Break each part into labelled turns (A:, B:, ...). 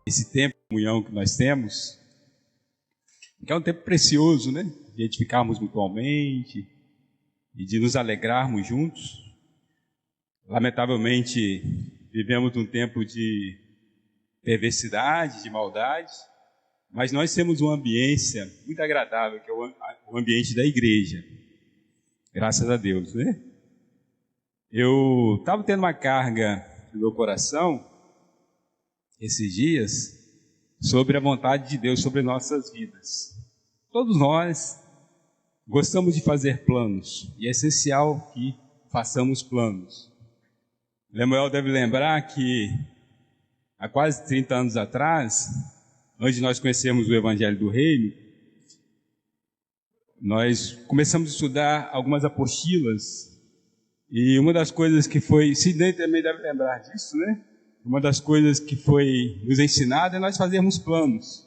A: esse tempo de comunhão que nós temos, que é um tempo precioso, né? De edificarmos mutuamente e de nos alegrarmos juntos. Lamentavelmente, vivemos um tempo de perversidade, de maldade, mas nós temos uma ambiência muito agradável, que é o ambiente da igreja. Graças a Deus, né? Eu estava tendo uma carga no meu coração esses dias sobre a vontade de Deus sobre nossas vidas. Todos nós gostamos de fazer planos e é essencial que façamos planos. Lemuel deve lembrar que há quase 30 anos atrás, antes de nós conhecermos o Evangelho do Reino, nós começamos a estudar algumas apostilas e uma das coisas que foi, Sidney também deve lembrar disso, né? Uma das coisas que foi nos ensinada é nós fazermos planos.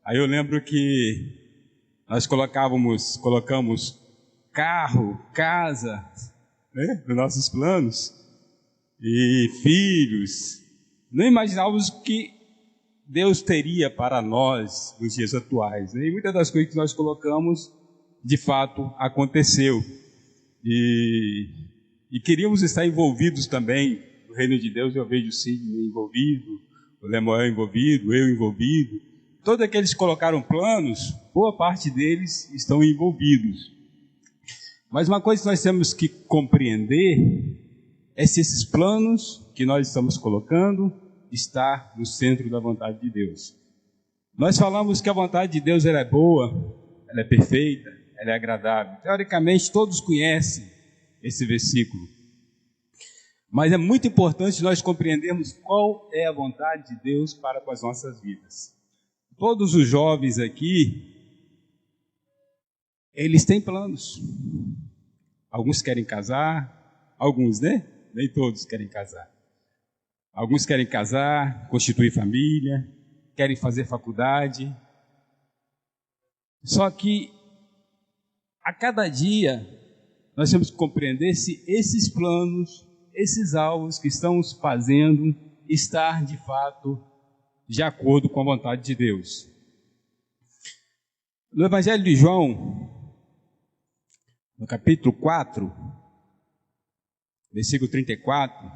A: Aí eu lembro que nós colocamos carro, casa, né, nos nossos planos, e filhos. Não imaginávamos o que Deus teria para nós nos dias atuais, né? E muitas das coisas que nós colocamos, de fato, aconteceu. E queríamos estar envolvidos também no reino de Deus. Eu vejo o Sidney envolvido, o Lemuel envolvido, eu envolvido. Todos aqueles que colocaram planos, boa parte deles estão envolvidos. Mas uma coisa que nós temos que compreender é se esses planos que nós estamos colocando está no centro da vontade de Deus. Nós falamos que a vontade de Deus ela é boa, ela é perfeita, ela é agradável. Teoricamente, todos conhecem esse versículo. Mas é muito importante nós compreendermos qual é a vontade de Deus para com as nossas vidas. Todos os jovens aqui, eles têm planos. Alguns querem casar, alguns, né? Nem todos querem casar. Alguns querem casar, constituir família, querem fazer faculdade. Só que, a cada dia, nós temos que compreender se esses planos, esses alvos que estamos fazendo, estar de fato de acordo com a vontade de Deus. No Evangelho de João, no capítulo 4, versículo 34,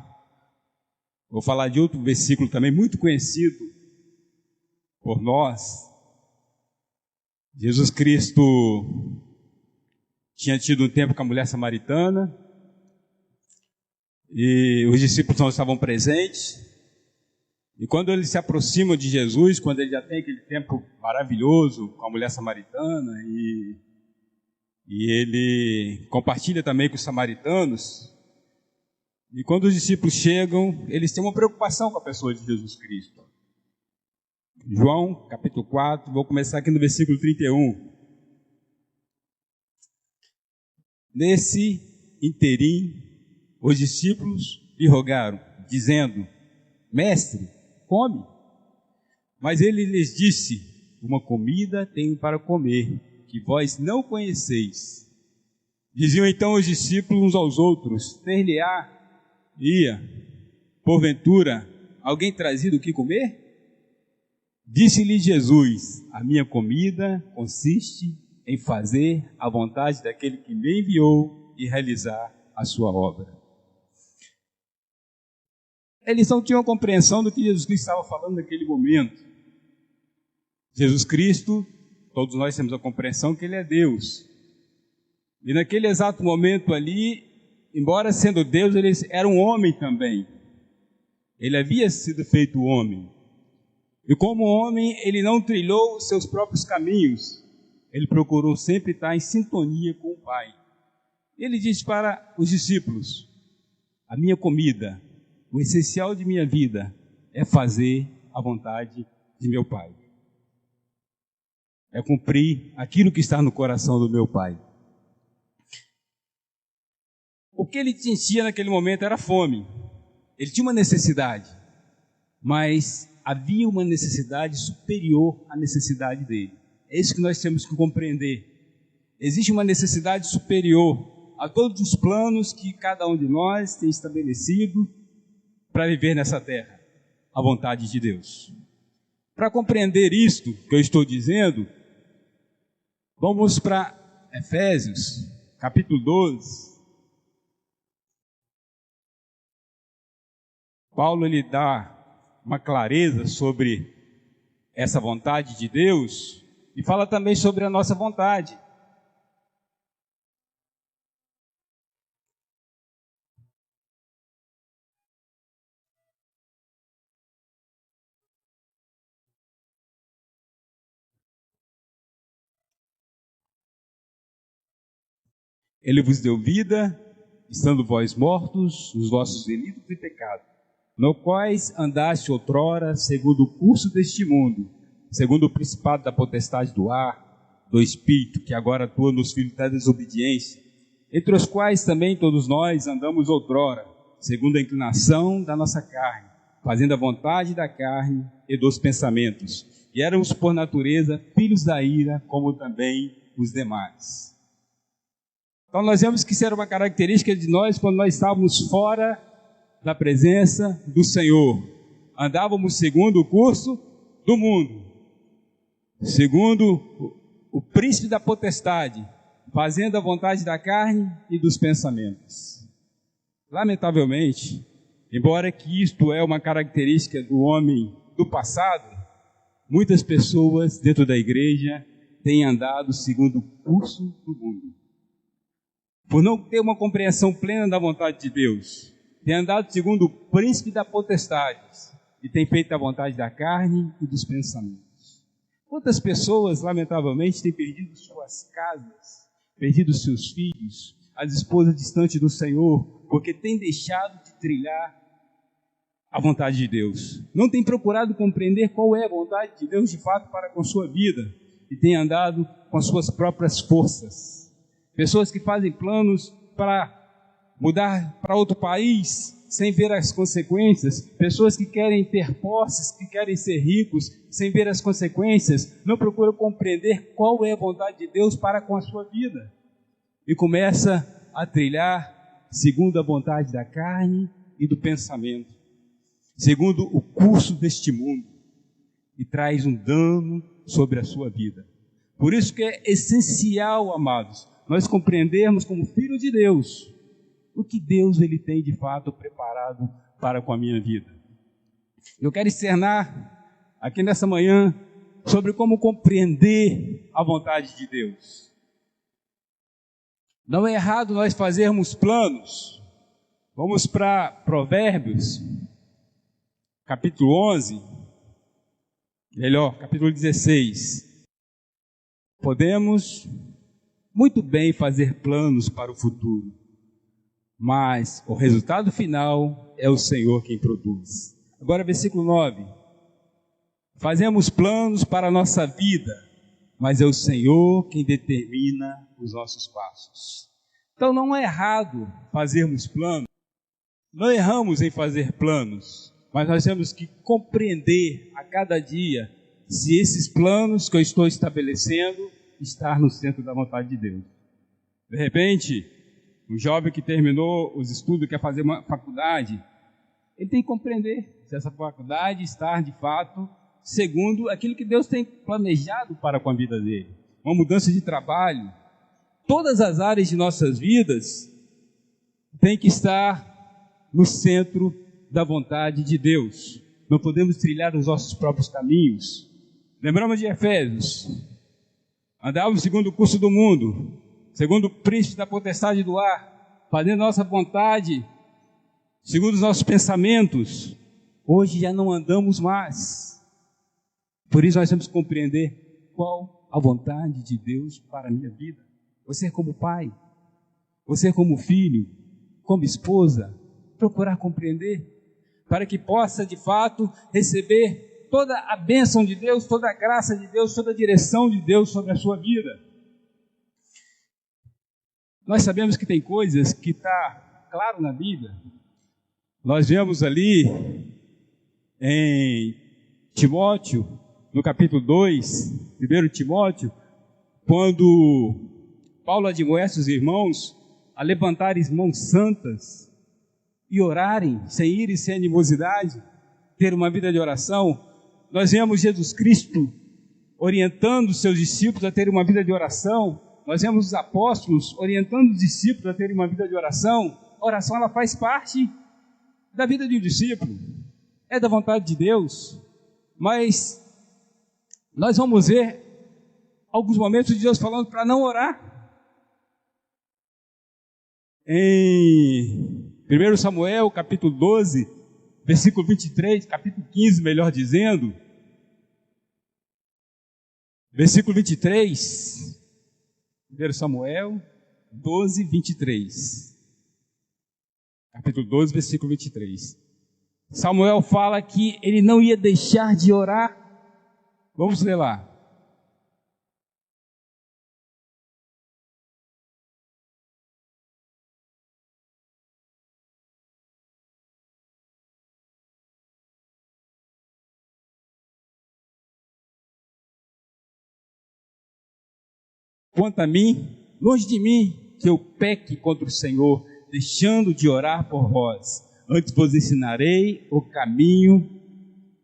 A: vou falar de outro versículo também muito conhecido por nós. Jesus Cristo tinha tido um tempo com a mulher samaritana e os discípulos não estavam presentes. E quando eles se aproximam de Jesus, quando ele já tem aquele tempo maravilhoso com a mulher samaritana e ele compartilha também com os samaritanos, e quando os discípulos chegam, eles têm uma preocupação com a pessoa de Jesus Cristo. João, capítulo 4, vou começar aqui no versículo 31. Nesse interim, os discípulos lhe rogaram, dizendo: Mestre, come. Mas ele lhes disse: uma comida tenho para comer, que vós não conheceis. Diziam então os discípulos uns aos outros: ter-lhe-á porventura, alguém trazido o que comer? Disse-lhe Jesus: a minha comida consiste em fazer a vontade daquele que me enviou e realizar a sua obra. Eles não tinham compreensão do que Jesus Cristo estava falando naquele momento. Jesus Cristo, todos nós temos a compreensão que Ele é Deus. E naquele exato momento ali, embora sendo Deus, Ele era um homem também. Ele havia sido feito homem. E como homem, Ele não trilhou os seus próprios caminhos. Ele procurou sempre estar em sintonia com o Pai. Ele disse para os discípulos: a minha comida, o essencial de minha vida é fazer a vontade de meu Pai. É cumprir aquilo que está no coração do meu Pai. O que ele sentia naquele momento era fome. Ele tinha uma necessidade, mas havia uma necessidade superior à necessidade dele. É isso que nós temos que compreender. Existe uma necessidade superior a todos os planos que cada um de nós tem estabelecido para viver nessa terra, a vontade de Deus. Para compreender isto que eu estou dizendo, vamos para Efésios, capítulo 12. Paulo lhe dá uma clareza sobre essa vontade de Deus e fala também sobre a nossa vontade. Ele vos deu vida, estando vós mortos nos vossos delitos e pecados, no quais andaste outrora, segundo o curso deste mundo, segundo o principado da potestade do ar, do espírito, que agora atua nos filhos da desobediência, entre os quais também todos nós andamos outrora, segundo a inclinação da nossa carne, fazendo a vontade da carne e dos pensamentos, e éramos por natureza filhos da ira, como também os demais. Então nós vemos que isso era uma característica de nós quando nós estávamos fora da presença do Senhor. Andávamos segundo o curso do mundo, segundo o príncipe da potestade, fazendo a vontade da carne e dos pensamentos. Lamentavelmente, embora que isto é uma característica do homem do passado, muitas pessoas dentro da igreja têm andado segundo o curso do mundo. Por não ter uma compreensão plena da vontade de Deus, tem andado segundo o príncipe da potestade e tem feito a vontade da carne e dos pensamentos. Quantas pessoas, lamentavelmente, têm perdido suas casas, perdido seus filhos, as esposas distantes do Senhor, porque têm deixado de trilhar a vontade de Deus. Não têm procurado compreender qual é a vontade de Deus de fato para com sua vida e têm andado com as suas próprias forças. Pessoas que fazem planos para mudar para outro país sem ver as consequências. Pessoas que querem ter posses, que querem ser ricos sem ver as consequências. Não procuram compreender qual é a vontade de Deus para com a sua vida. E começa a trilhar segundo a vontade da carne e do pensamento. Segundo o curso deste mundo. E traz um dano sobre a sua vida. Por isso que é essencial, amados, nós compreendermos como filho de Deus o que Deus ele tem de fato preparado para com a minha vida. Eu quero externar aqui nessa manhã sobre como compreender a vontade de Deus. Não é errado nós fazermos planos. Vamos para Provérbios, capítulo 11, capítulo 16. Podemos muito bem fazer planos para o futuro, mas o resultado final é o Senhor quem produz. Agora versículo 9. Fazemos planos para a nossa vida, mas é o Senhor quem determina os nossos passos. Então não é errado fazermos planos, não erramos em fazer planos, mas nós temos que compreender a cada dia se esses planos que eu estou estabelecendo estar no centro da vontade de Deus. De repente, um jovem que terminou os estudos, quer fazer uma faculdade, ele tem que compreender se essa faculdade está de fato segundo aquilo que Deus tem planejado para com a vida dele. Uma mudança de trabalho. Todas as áreas de nossas vidas têm que estar no centro da vontade de Deus. Não podemos trilhar os nossos próprios caminhos. Lembramos de Efésios. Andávamos segundo o curso do mundo, segundo o príncipe da potestade do ar, fazendo nossa vontade, segundo os nossos pensamentos. Hoje já não andamos mais. Por isso nós temos que compreender qual a vontade de Deus para a minha vida. Você como pai, você como filho, como esposa, procurar compreender, para que possa de fato receber toda a bênção de Deus, toda a graça de Deus, toda a direção de Deus sobre a sua vida. Nós sabemos que tem coisas que está claro na Bíblia. Nós vemos ali em Timóteo, no capítulo 2, 1 Timóteo, quando Paulo admoesta os irmãos a levantarem mãos santas e orarem sem ira e sem animosidade, ter uma vida de oração. nós vemos Jesus Cristo orientando os seus discípulos a terem uma vida de oração. Nós vemos os apóstolos orientando os discípulos a terem uma vida de oração. A oração, ela faz parte da vida de um discípulo. É da vontade de Deus. Mas nós vamos ver alguns momentos de Deus falando para não orar. Em 1 Samuel, capítulo 12, versículo 23, capítulo 15, melhor dizendo, versículo 23, 1 Samuel 12, 23. Capítulo 12, versículo 23. Samuel fala que ele não ia deixar de orar. Vamos ler lá. Quanto a mim, longe de mim que eu peque contra o Senhor, deixando de orar por vós. Antes vos ensinarei o caminho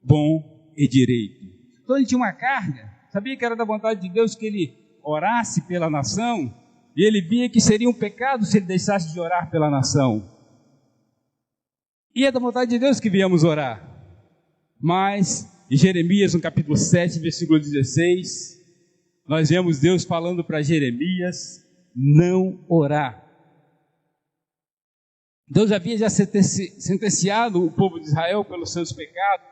A: bom e direito. Então ele tinha uma carga, sabia que era da vontade de Deus que ele orasse pela nação, e ele via que seria um pecado se ele deixasse de orar pela nação. E é da vontade de Deus que viemos orar. Mas, em Jeremias, no capítulo 7, versículo 16, nós vemos Deus falando para Jeremias não orar. Deus havia já sentenciado o povo de Israel pelos seus pecados.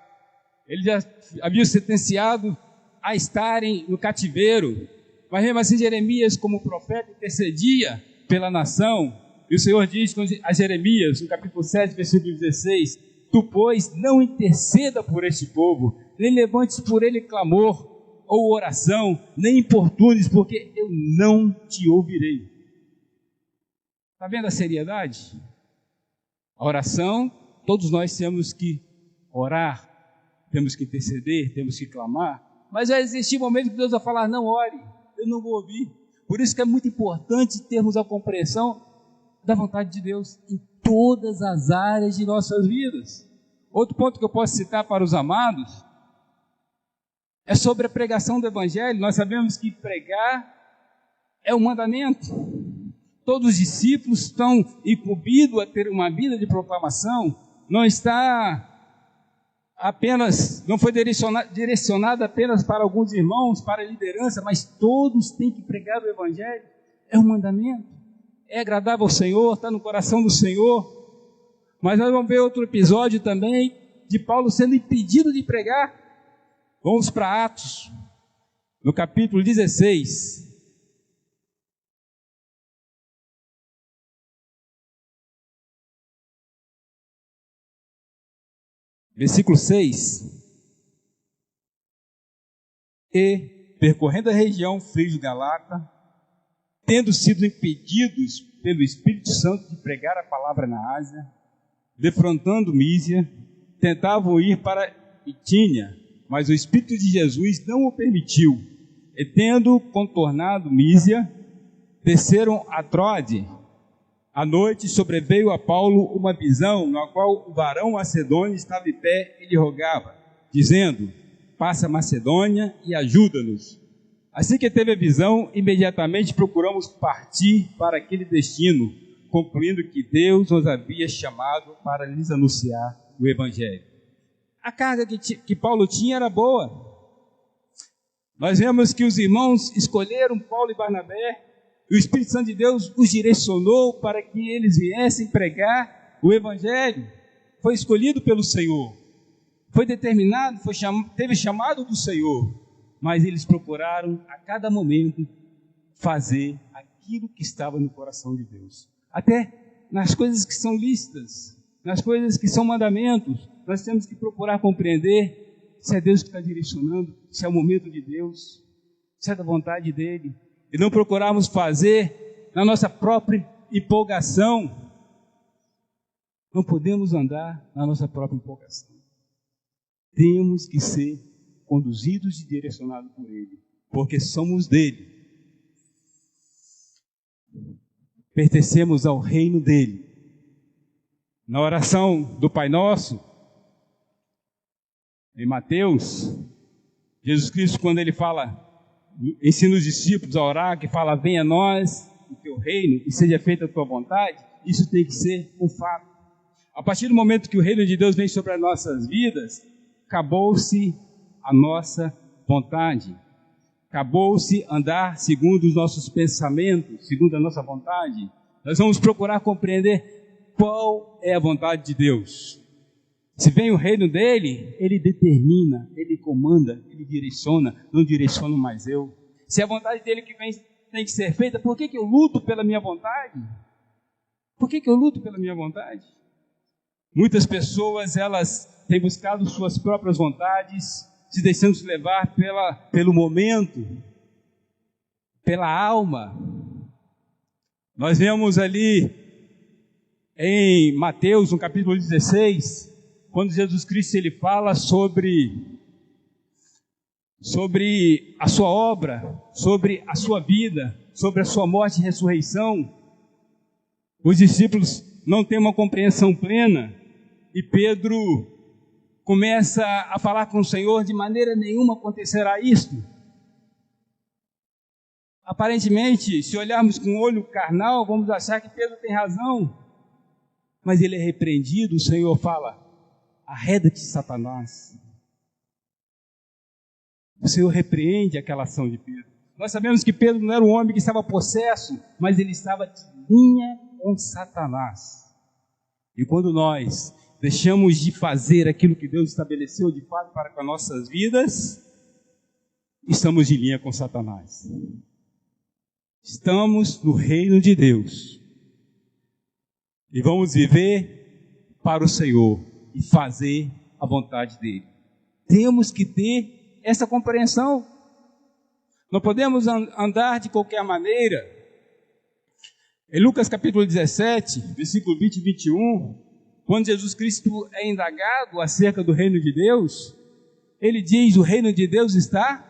A: Ele já havia sentenciado a estarem no cativeiro. Mas mesmo assim Jeremias, como profeta, intercedia pela nação. E o Senhor diz a Jeremias, no capítulo 7, versículo 16, tu, pois, não interceda por este povo, nem levantes por ele clamor, ou oração, nem importunes, porque eu não te ouvirei. Está vendo a seriedade? A oração, todos nós temos que orar, temos que interceder, temos que clamar, mas vai existir momentos que Deus vai falar, não ore, eu não vou ouvir. Por isso que é muito importante termos a compreensão da vontade de Deus em todas as áreas de nossas vidas. Outro ponto que eu posso citar para os amados é sobre a pregação do Evangelho. Nós sabemos que pregar é um mandamento. Todos os discípulos estão incumbidos a ter uma vida de proclamação. Não foi direcionado apenas para alguns irmãos, para a liderança, mas todos têm que pregar o Evangelho. É um mandamento. É agradável ao Senhor, está no coração do Senhor. Mas nós vamos ver outro episódio também de Paulo sendo impedido de pregar. Vamos para Atos, no capítulo 16. Versículo 6. E, percorrendo a região Frígio-Galata, tendo sido impedidos pelo Espírito Santo de pregar a palavra na Ásia, defrontando Mísia, tentavam ir para Bitínia, mas o Espírito de Jesus não o permitiu. E tendo contornado Mísia, desceram a Tróade. À noite sobreveio a Paulo uma visão, na qual o varão macedônio estava em pé e lhe rogava, dizendo, passa a Macedônia e ajuda-nos. Assim que teve a visão, imediatamente procuramos partir para aquele destino, concluindo que Deus nos havia chamado para lhes anunciar o Evangelho. A carga que Paulo tinha era boa. Nós vemos que os irmãos escolheram Paulo e Barnabé, e o Espírito Santo de Deus os direcionou para que eles viessem pregar o Evangelho. Foi escolhido pelo Senhor, foi determinado, teve chamado do Senhor, mas eles procuraram a cada momento fazer aquilo que estava no coração de Deus. Até nas coisas que são lícitas, nas coisas que são mandamentos, nós temos que procurar compreender se é Deus que está direcionando, se é o momento de Deus, se é da vontade dEle, e não procurarmos fazer na nossa própria empolgação. Não podemos andar na nossa própria empolgação. Temos que ser conduzidos e direcionados por Ele, porque somos dEle. Pertencemos ao reino dEle. Na oração do Pai Nosso, Em Mateus, Jesus Cristo, quando ele fala, ensina os discípulos a orar, que fala, venha a nós o teu reino e seja feita a tua vontade, isso tem que ser um fato. A partir do momento que o reino de Deus vem sobre as nossas vidas, acabou-se a nossa vontade. Acabou-se andar segundo os nossos pensamentos, segundo a nossa vontade. Nós vamos procurar compreender qual é a vontade de Deus. Se vem o reino dele, ele determina, ele comanda, ele direciona, não direciono mais eu. Se é a vontade dele que vem, tem que ser feita, por que eu luto pela minha vontade? Por que eu luto pela minha vontade? Muitas pessoas, elas têm buscado suas próprias vontades, se deixando levar pelo momento, pela alma. Nós vemos ali em Mateus, no capítulo 16, quando Jesus Cristo ele fala sobre a sua obra, sobre a sua vida, sobre a sua morte e ressurreição. Os discípulos não têm uma compreensão plena e Pedro começa a falar com o Senhor, de maneira nenhuma acontecerá isto. Aparentemente, se olharmos com o olho carnal, vamos achar que Pedro tem razão, mas ele é repreendido, o Senhor fala, arreda-te, Satanás. O Senhor repreende aquela ação de Pedro. Nós sabemos que Pedro não era um homem que estava possesso, mas ele estava de linha com Satanás. E quando nós deixamos de fazer aquilo que Deus estabeleceu de fato para com as nossas vidas, estamos de linha com Satanás. Estamos no reino de Deus. E vamos viver para o Senhor e fazer a vontade dele. Temos que ter essa compreensão. Não podemos andar de qualquer maneira. Em Lucas capítulo 17, versículo 20 e 21, quando Jesus Cristo é indagado acerca do reino de Deus, ele diz, o reino de Deus está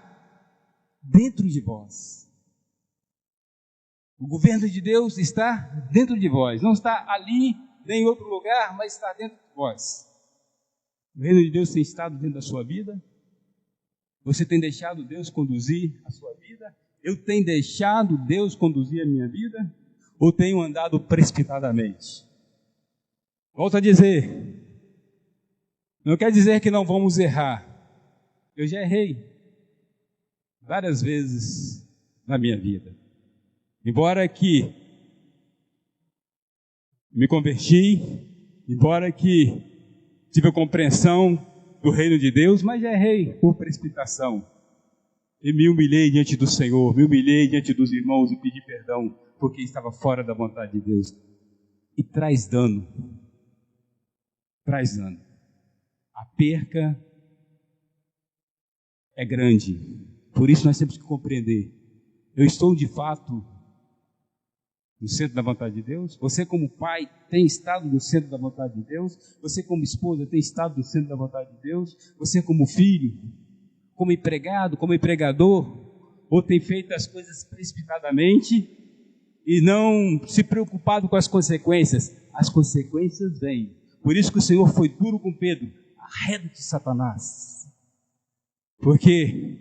A: dentro de vós. O governo de Deus está dentro de vós, não está ali, nem em outro lugar, mas está dentro de vós. O reino de Deus tem estado dentro da sua vida? Você tem deixado Deus conduzir a sua vida? Eu tenho deixado Deus conduzir a minha vida? Ou tenho andado precipitadamente? Volto a dizer, não quer dizer que não vamos errar. Eu já errei várias vezes na minha vida. Embora que me converti, embora que tive a compreensão do reino de Deus, mas já errei por precipitação. E me humilhei diante do Senhor, me humilhei diante dos irmãos e pedi perdão, porque estava fora da vontade de Deus. E traz dano. Traz dano. A perca é grande. Por isso nós temos que compreender. Eu estou de fato no centro da vontade de Deus? Você como pai tem estado no centro da vontade de Deus? Você como esposa tem estado no centro da vontade de Deus? Você como filho, como empregado, como empregador, ou tem feito as coisas precipitadamente e não se preocupado com as consequências? As consequências vêm. Por isso que o Senhor foi duro com Pedro. Arreda-te, Satanás. Porque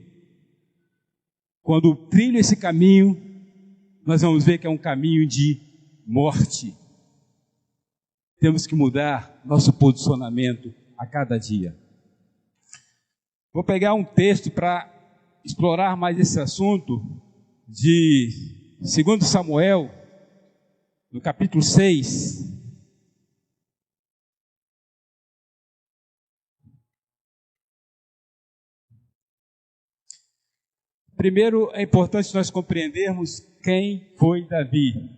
A: quando trilho esse caminho, nós vamos ver que é um caminho de morte. Temos que mudar nosso posicionamento a cada dia. Vou pegar um texto para explorar mais esse assunto de 2 Samuel, no capítulo 6. Primeiro, é importante nós compreendermos quem foi Davi.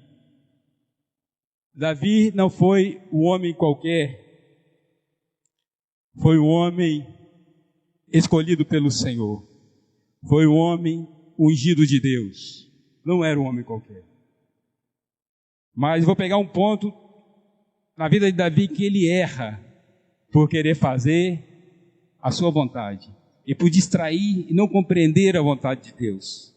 A: Davi não foi um homem qualquer, foi um homem escolhido pelo Senhor, foi um homem ungido de Deus, não era um homem qualquer. Mas vou pegar um ponto na vida de Davi que ele erra por querer fazer a sua vontade e por distrair e não compreender a vontade de Deus.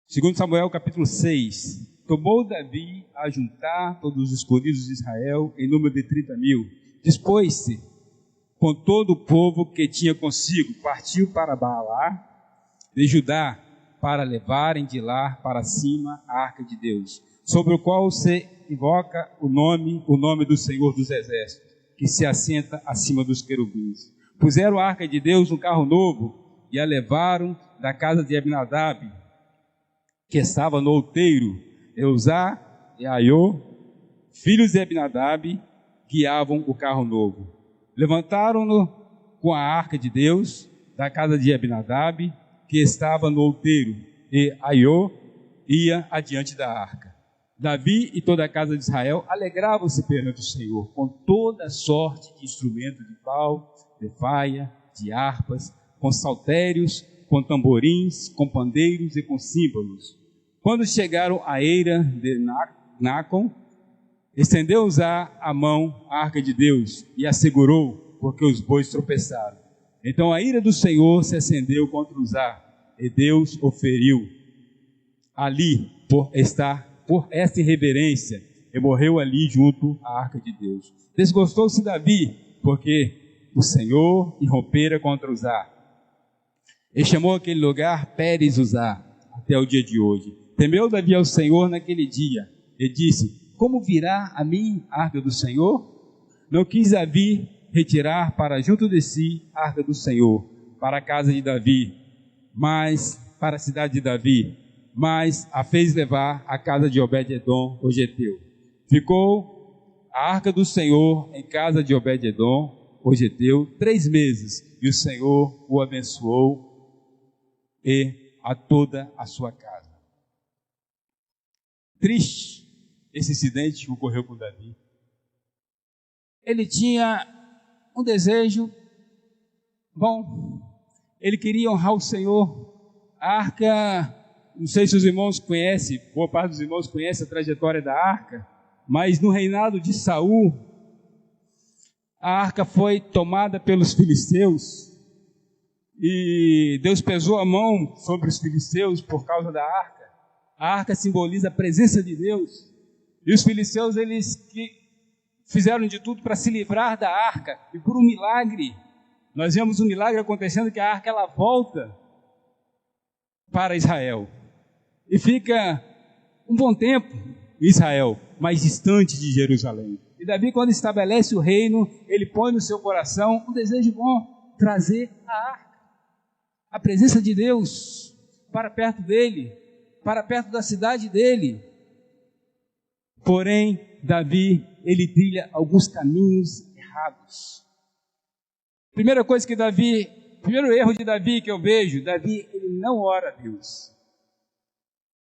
A: Segundo Samuel capítulo 6, tomou Davi a juntar todos os escolhidos de Israel em número de 30.000. Dispôs-se com todo o povo que tinha consigo, partiu para Baalá de Judá, para levarem de lá para cima a arca de Deus, sobre o qual se invoca o nome do Senhor dos Exércitos, que se assenta acima dos querubins. Puseram a arca de Deus no carro novo e a levaram da casa de Abinadab, que estava no outeiro. Eusá e Aiô, filhos de Abinadab, guiavam o carro novo. Levantaram-no com a arca de Deus da casa de Abinadab, que estava no outeiro, e Aiô ia adiante da arca. Davi e toda a casa de Israel alegravam-se perante o Senhor, com toda sorte de instrumento de pau, de faia, de harpas, com saltérios, com tamborins, com pandeiros e com símbolos. Quando chegaram à eira de Nacon, estendeu Uzá a mão à arca de Deus e a segurou, porque os bois tropeçaram. Então a ira do Senhor se acendeu contra Uzá, e Deus o feriu ali por esta irreverência, e morreu ali junto à arca de Deus. Desgostou-se Davi, porque o Senhor irrompera contra Uzá, e chamou aquele lugar Pérez Uzá, até o dia de hoje. Temeu Davi ao Senhor naquele dia, e disse: como virá a mim a arca do Senhor? Não quis Davi retirar para junto de si a arca do Senhor, para a casa de Davi, mas para a cidade de Davi, mas a fez levar à casa de Obed-edom, o geteu. Ficou a arca do Senhor em casa de Obed-edom, o geteu, 3 meses, e o Senhor o abençoou e a toda a sua casa. Triste esse incidente que ocorreu com Davi. Ele tinha um desejo bom, ele queria honrar o Senhor. A arca, não sei se os irmãos conhecem, boa parte dos irmãos conhece a trajetória da arca, mas no reinado de Saul, a arca foi tomada pelos filisteus, e Deus pesou a mão sobre os filisteus por causa da arca. A arca simboliza a presença de Deus, e os filisteus, eles que fizeram de tudo para se livrar da arca, e por um milagre, nós vemos um milagre acontecendo, que a arca ela volta para Israel, e fica um bom tempo em Israel, mais distante de Jerusalém. E Davi, quando estabelece o reino, ele põe no seu coração um desejo bom, trazer a arca, a presença de Deus, para perto dele, para perto da cidade dele. Porém, Davi, ele trilha alguns caminhos errados. Primeiro erro de Davi que eu vejo, Davi, ele não ora a Deus.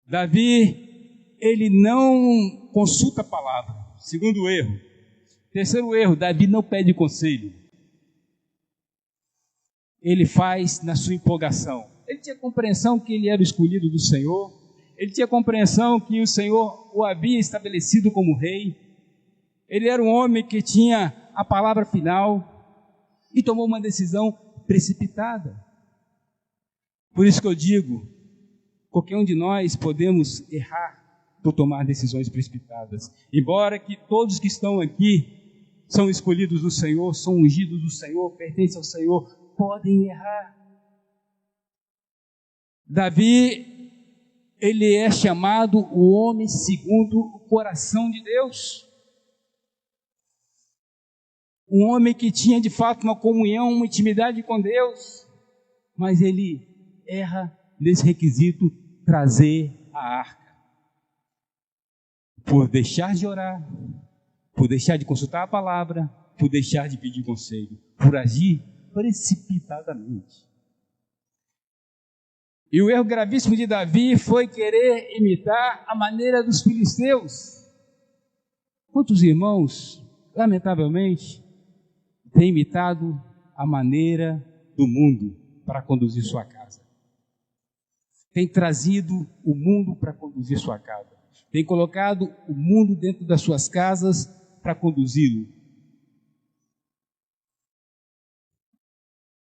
A: Davi, ele não consulta a palavra. Segundo erro. Terceiro erro, Davi não pede conselho. Ele faz na sua empolgação. Ele tinha compreensão que ele era o escolhido do Senhor. Ele tinha compreensão que o Senhor o havia estabelecido como rei. Ele era um homem que tinha a palavra final e tomou uma decisão precipitada. Por isso que eu digo, qualquer um de nós podemos errar por tomar decisões precipitadas. Embora que todos que estão aqui são escolhidos do Senhor, são ungidos do Senhor, pertencem ao Senhor, podem errar. Davi, ele é chamado o homem segundo o coração de Deus. Um homem que tinha de fato uma comunhão, uma intimidade com Deus, mas ele erra nesse requisito, trazer a arca. Por deixar de orar, por deixar de consultar a palavra, por deixar de pedir conselho, por agir precipitadamente. E o erro gravíssimo de Davi foi querer imitar a maneira dos filisteus. Quantos irmãos, lamentavelmente, têm imitado a maneira do mundo para conduzir sua casa? Tem trazido o mundo para conduzir sua casa. Tem colocado o mundo dentro das suas casas para conduzi-lo.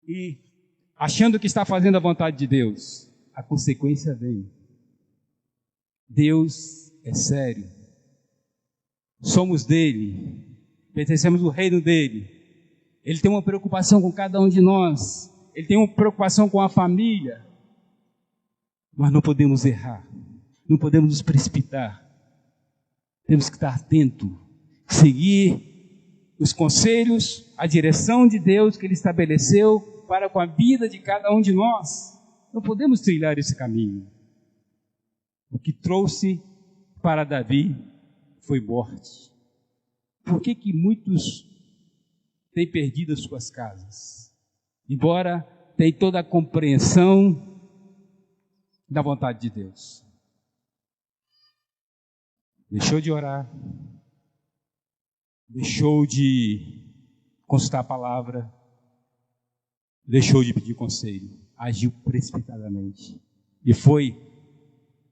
A: E achando que está fazendo a vontade de Deus, a consequência vem. Deus é sério. Somos dele, pertencemos ao reino dele. Ele tem uma preocupação com cada um de nós. Ele tem uma preocupação com a família. Mas não podemos errar. Não podemos nos precipitar. Temos que estar atentos. Seguir os conselhos, a direção de Deus que Ele estabeleceu para com a vida de cada um de nós. Não podemos trilhar esse caminho. O que trouxe para Davi foi morte. Por que muitos têm perdido as suas casas? Embora tenham toda a compreensão da vontade de Deus. Deixou de orar, deixou de consultar a palavra, deixou de pedir conselho, agiu precipitadamente e foi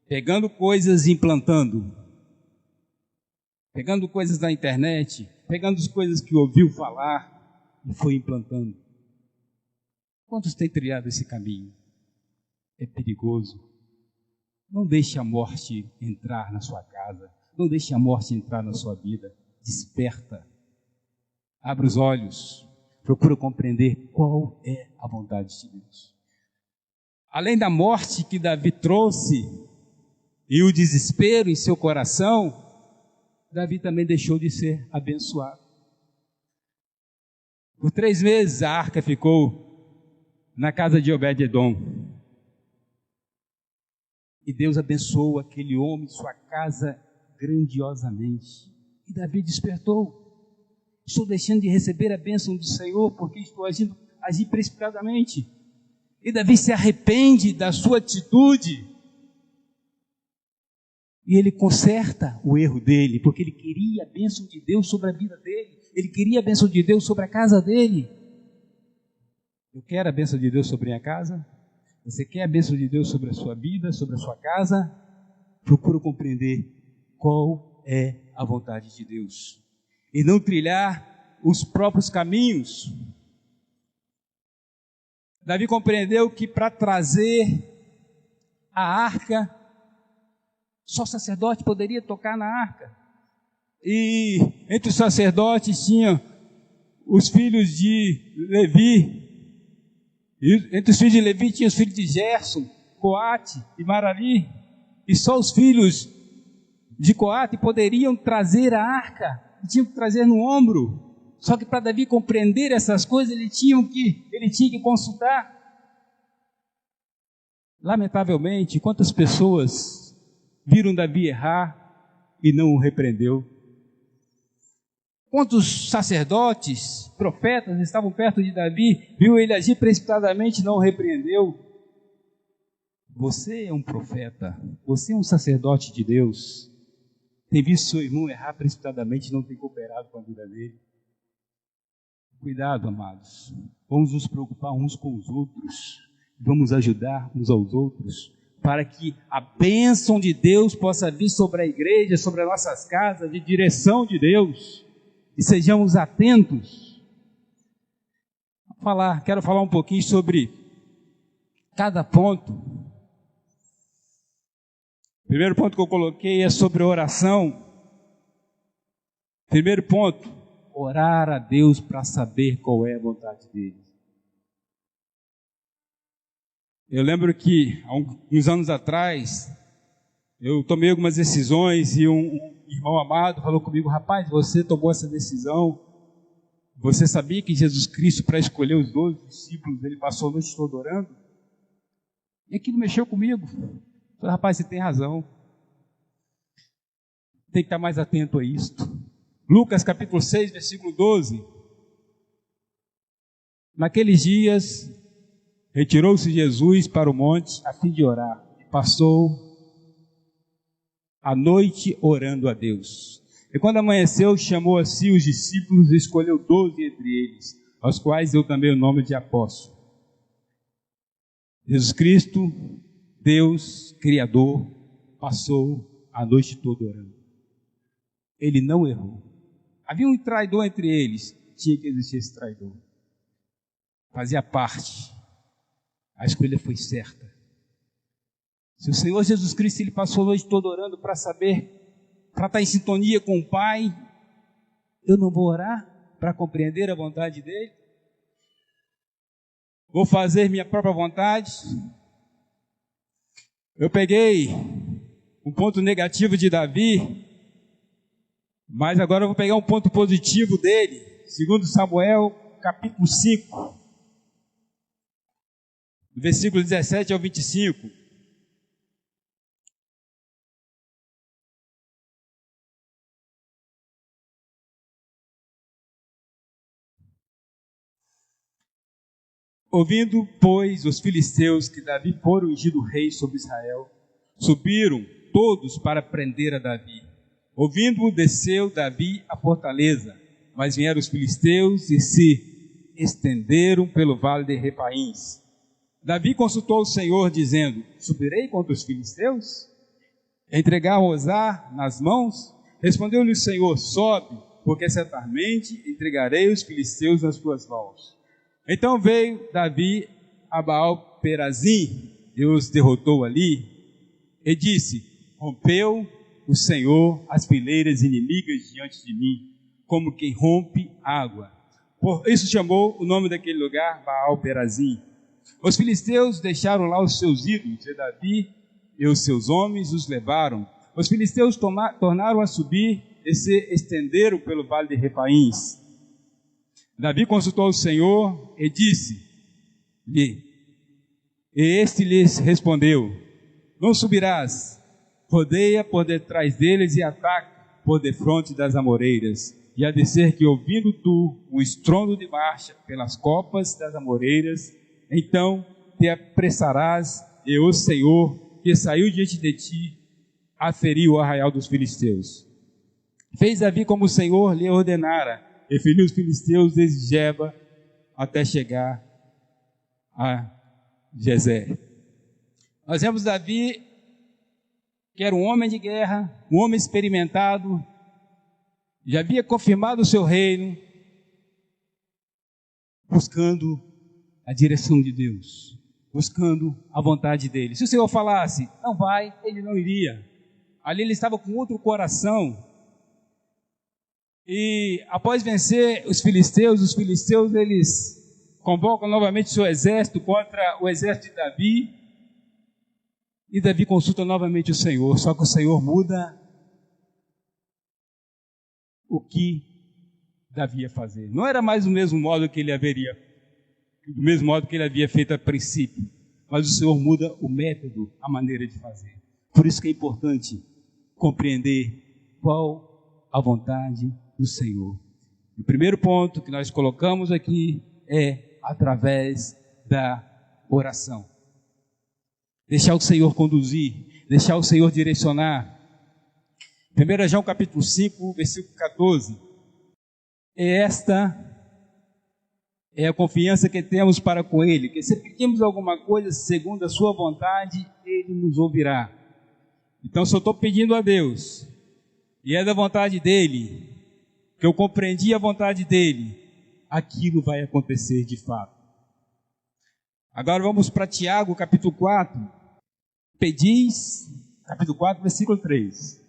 A: pegando coisas e implantando, pegando coisas da internet, pegando as coisas que ouviu falar e foi implantando. Quantos têm trilhado esse caminho? É perigoso. Não deixe a morte entrar na sua casa. Não deixe a morte entrar na sua vida. Desperta. Abre os olhos. Procura compreender qual é a vontade de Deus. Além da morte que Davi trouxe e o desespero em seu coração, Davi também deixou de ser abençoado. Por 3 meses a arca ficou na casa de Obed-edom. E Deus abençoou aquele homem, sua casa, grandiosamente. E Davi despertou. Estou deixando de receber a bênção do Senhor porque estou agindo precipitadamente. E Davi se arrepende da sua atitude. E ele conserta o erro dele, porque ele queria a bênção de Deus sobre a vida dele. Ele queria a bênção de Deus sobre a casa dele. Eu quero a bênção de Deus sobre a minha casa? Você quer a bênção de Deus sobre a sua vida, sobre a sua casa? Procura compreender qual é a vontade de Deus. E não trilhar os próprios caminhos. Davi compreendeu que para trazer a arca, só o sacerdote poderia tocar na arca. E entre os sacerdotes tinha os filhos de Levi. E entre os filhos de Levi tinha os filhos de Gerson, Coate e Marali. E só os filhos de Coate poderiam trazer a arca. E tinham que trazer no ombro. Só que para Davi compreender essas coisas, ele tinha que consultar. Lamentavelmente, quantas pessoas viram Davi errar e não o repreendeu? Quantos sacerdotes, profetas estavam perto de Davi, viu ele agir precipitadamente e não o repreendeu? Você é um profeta, você é um sacerdote de Deus, tem visto seu irmão errar precipitadamente e não tem cooperado com a vida dele? Cuidado, amados, vamos nos preocupar uns com os outros, vamos ajudar uns aos outros, para que a bênção de Deus possa vir sobre a igreja, sobre as nossas casas, de direção de Deus. E sejamos atentos. Quero falar um pouquinho sobre cada ponto. O primeiro ponto que eu coloquei é sobre oração. Primeiro ponto, orar a Deus para saber qual é a vontade dele. Eu lembro que há uns anos atrás, eu tomei algumas decisões e um irmão amado falou comigo: rapaz, você tomou essa decisão, você sabia que Jesus Cristo, para escolher os 12 discípulos, ele passou a noite toda orando? E aquilo mexeu comigo. Eu falei: rapaz, você tem razão, tem que estar mais atento a isto. Lucas capítulo 6, versículo 12. Naqueles dias, retirou-se Jesus para o monte a fim de orar, e passou a noite orando a Deus. E quando amanheceu, chamou a si os discípulos e escolheu 12 entre eles, aos quais deu também o nome de apóstolos. Jesus Cristo, Deus, Criador, passou a noite toda orando. Ele não errou. Havia um traidor entre eles, tinha que existir esse traidor. Fazia parte. A escolha foi certa. Se o Senhor Jesus Cristo, ele passou a noite toda orando para saber para estar em sintonia com o Pai, eu não vou orar para compreender a vontade dele? Vou fazer minha própria vontade? Eu peguei um ponto negativo de Davi, mas agora eu vou pegar um ponto positivo dele, segundo Samuel, capítulo 5, versículo 17 ao 25. Ouvindo, pois, os filisteus que Davi fora ungido rei sobre Israel, subiram todos para prender a Davi. Ouvindo-o, desceu Davi à fortaleza, mas vieram os filisteus e se estenderam pelo vale de Refaíns. Davi consultou o Senhor, dizendo: subirei contra os filisteus? Entregar-os nas mãos? Respondeu-lhe o Senhor: sobe, porque certamente entregarei os filisteus nas tuas mãos. Então veio Davi a Baal-Perazim, Deus derrotou ali, e disse: rompeu o Senhor as fileiras inimigas diante de mim, como quem rompe água. Por isso chamou o nome daquele lugar Baal-Perazim. Os filisteus deixaram lá os seus ídolos, e Davi e os seus homens os levaram. Os filisteus tornaram a subir e se estenderam pelo vale de Refaíns. Davi consultou o Senhor e disse-lhe, e este lhes respondeu: não subirás, rodeia por detrás deles e ataca por defronte das amoreiras. E há de ser que, ouvindo tu o estrondo de marcha pelas copas das amoreiras, então te apressarás, e o Senhor, que saiu diante de ti, aferiu o arraial dos filisteus. Fez Davi como o Senhor lhe ordenara, e feriu os filisteus desde Geba até chegar a Gezer. Nós vemos Davi, que era um homem de guerra, um homem experimentado, já havia confirmado o seu reino, buscando a direção de Deus, buscando a vontade dele. Se o Senhor falasse, não vai, ele não iria. Ali ele estava com outro coração. E após vencer os filisteus eles convocam novamente seu exército contra o exército de Davi. E Davi consulta novamente o Senhor, só que o Senhor muda o que Davi ia fazer. Não era mais do mesmo modo que ele havia feito a princípio, mas o Senhor muda o método, a maneira de fazer. Por isso que é importante compreender qual a vontade do Senhor. O primeiro ponto que nós colocamos aqui é através da oração. Deixar o Senhor conduzir, deixar o Senhor direcionar. 1 João capítulo 5, versículo 14. Esta é a confiança que temos para com Ele, que se pedimos alguma coisa segundo a sua vontade, Ele nos ouvirá. Então, se eu estou pedindo a Deus, e é da vontade dEle, que eu compreendi a vontade dEle, aquilo vai acontecer de fato. Agora vamos para Tiago, capítulo 4. Pedis, capítulo 4, versículo 3.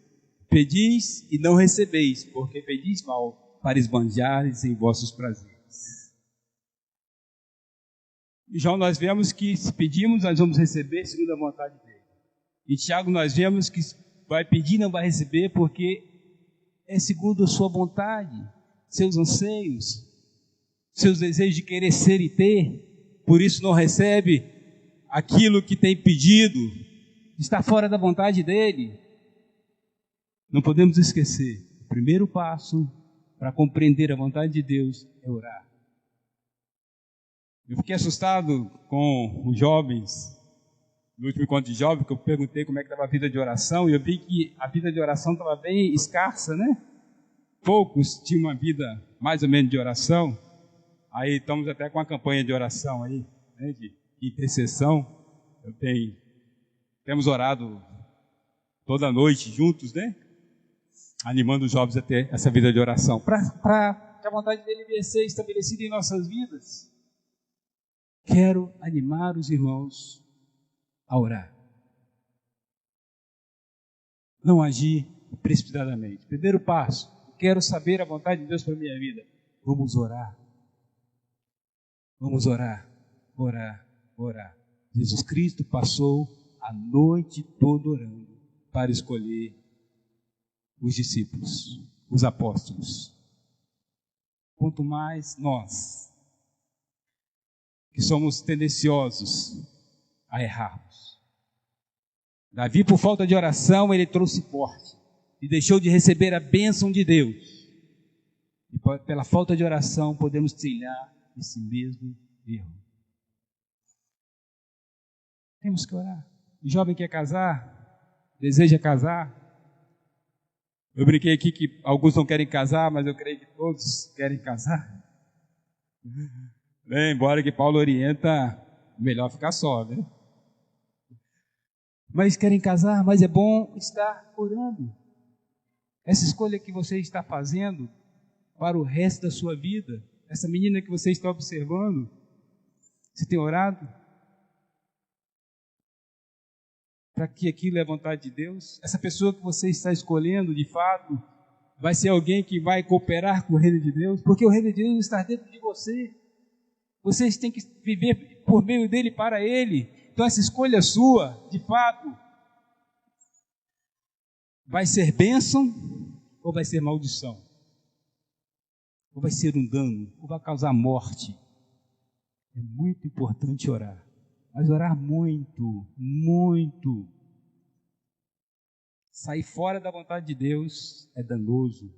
A: Pedis e não recebeis, porque pedis mal, para esbanjares em vossos prazeres. Em João nós vemos que se pedimos, nós vamos receber segundo a vontade dele. Em Tiago nós vemos que vai pedir e não vai receber, porque é segundo a sua vontade, seus anseios, seus desejos de querer ser e ter. Por isso não recebe aquilo que tem pedido, está fora da vontade dele. Não podemos esquecer, o primeiro passo para compreender a vontade de Deus é orar. Eu fiquei assustado com os jovens, no último encontro de jovens, que eu perguntei como é que estava a vida de oração, e eu vi que a vida de oração estava bem escassa, né? Poucos tinham uma vida mais ou menos de oração. Aí estamos até com uma campanha de oração aí, né, de intercessão. Temos orado toda noite juntos, né? Animando os jovens a ter essa vida de oração, para que a vontade dele venha ser estabelecida em nossas vidas. Quero animar os irmãos a orar. Não agir precipitadamente. Primeiro passo, quero saber a vontade de Deus para a minha vida. Vamos orar. Vamos orar, orar, orar. Jesus Cristo passou a noite toda orando para escolher os discípulos, os apóstolos. Quanto mais nós, que somos tendenciosos a errarmos. Davi, por falta de oração, ele trouxe porte e deixou de receber a bênção de Deus. E pela falta de oração, podemos trilhar esse mesmo erro. Temos que orar. O jovem quer casar, deseja casar. Eu brinquei aqui que alguns não querem casar, mas eu creio que todos querem casar. Embora que Paulo orienta, melhor ficar só, né? Mas querem casar, mas é bom estar orando. Essa escolha que você está fazendo para o resto da sua vida, essa menina que você está observando, você tem orado para que aquilo é a vontade de Deus? Essa pessoa que você está escolhendo, de fato, vai ser alguém que vai cooperar com o reino de Deus? Porque o reino de Deus está dentro de você. Vocês têm que viver por meio dele para ele. Então essa escolha sua, de fato, vai ser bênção ou vai ser maldição? Ou vai ser um dano? Ou vai causar morte? É muito importante orar. Mas orar muito, muito. Sair fora da vontade de Deus é danoso,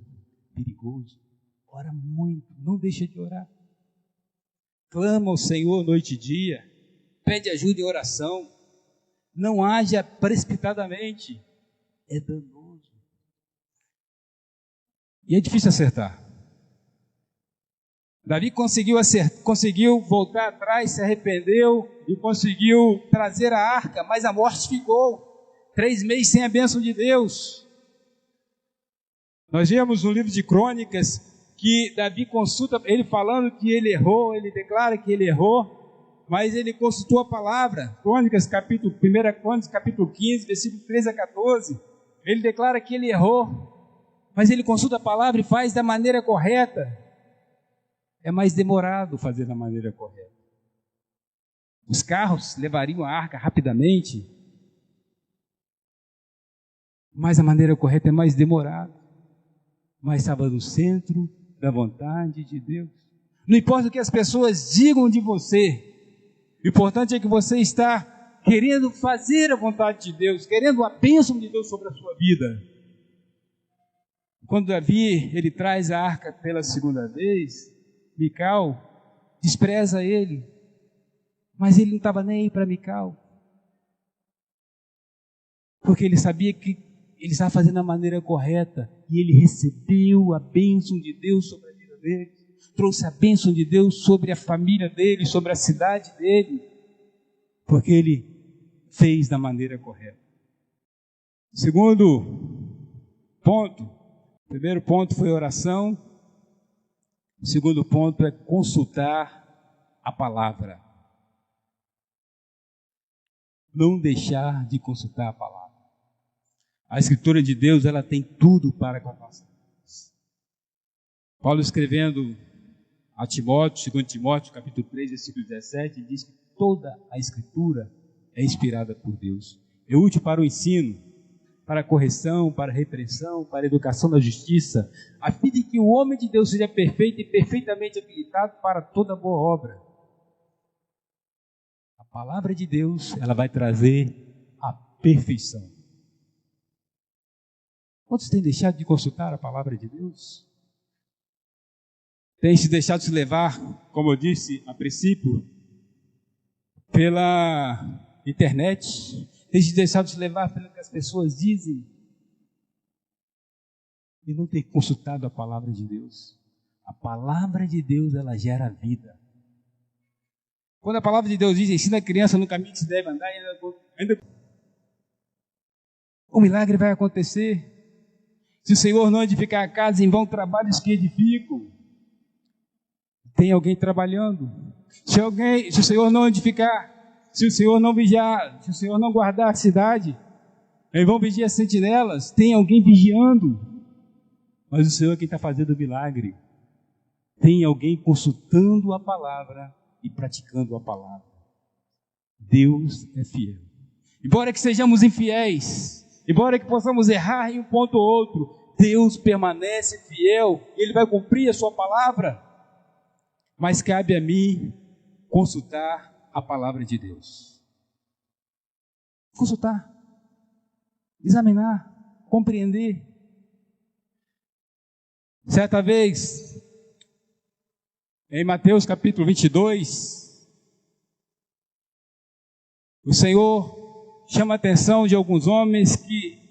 A: perigoso. Ora muito, não deixa de orar. Clama ao Senhor noite e dia. Pede ajuda em oração. Não haja precipitadamente. É danoso. E é difícil acertar. Davi conseguiu voltar atrás, se arrependeu e conseguiu trazer a arca, mas a morte ficou. 3 meses sem a bênção de Deus. Nós vemos no livro de Crônicas que Davi consulta, ele falando que ele errou, ele declara que ele errou, mas ele consultou a palavra. Crônicas, 1 Crônicas, capítulo 15, versículo 13 a 14. Ele declara que ele errou, mas ele consulta a palavra e faz da maneira correta. É mais demorado fazer da maneira correta. Os carros levariam a arca rapidamente, mas a maneira correta é mais demorado. Mas estava no centro da vontade de Deus. Não importa o que as pessoas digam de você, o importante é que você está querendo fazer a vontade de Deus, querendo a bênção de Deus sobre a sua vida. Quando Davi, ele traz a arca pela segunda vez, Mical despreza ele, mas ele não estava nem aí para Mical, porque ele sabia que ele estava fazendo a maneira correta, e ele recebeu a bênção de Deus sobre a vida dele, trouxe a bênção de Deus sobre a família dele, sobre a cidade dele, porque ele fez da maneira correta. Segundo ponto, o primeiro ponto foi oração. O segundo ponto é consultar a palavra. Não deixar de consultar a palavra. A Escritura de Deus, ela tem tudo para com a nossa vida. Paulo escrevendo a Timóteo, 2 Timóteo, capítulo 3, versículo 17, diz que toda a Escritura é inspirada por Deus. É útil para o ensino, para a correção, para a repreensão, para a educação na justiça, a fim de que o homem de Deus seja perfeito e perfeitamente habilitado para toda boa obra. A palavra de Deus, ela vai trazer a perfeição. Quantos têm deixado de consultar a palavra de Deus? Tem se deixado se levar, como eu disse a princípio, pela internet? Tem se deixado se levar pelo que as pessoas dizem? E não tem consultado a palavra de Deus? A palavra de Deus, ela gera vida. Quando a palavra de Deus diz, ensina a criança no caminho que se deve andar, o milagre vai acontecer. Se o Senhor não edificar a casa, em vão trabalhos que edificam. Tem alguém trabalhando. Se o Senhor não edificar, se o Senhor não vigiar, se o Senhor não guardar a cidade, Eles vão pedir as sentinelas, tem alguém vigiando. Mas o Senhor é quem está fazendo o milagre. Tem alguém consultando a palavra e praticando a palavra. Deus é fiel. Embora que sejamos infiéis, embora que possamos errar em um ponto ou outro, Deus permanece fiel, Ele vai cumprir a sua palavra. Mas cabe a mim consultar a palavra de Deus. Consultar, examinar, compreender. Certa vez, em Mateus capítulo 22, o Senhor chama a atenção de alguns homens que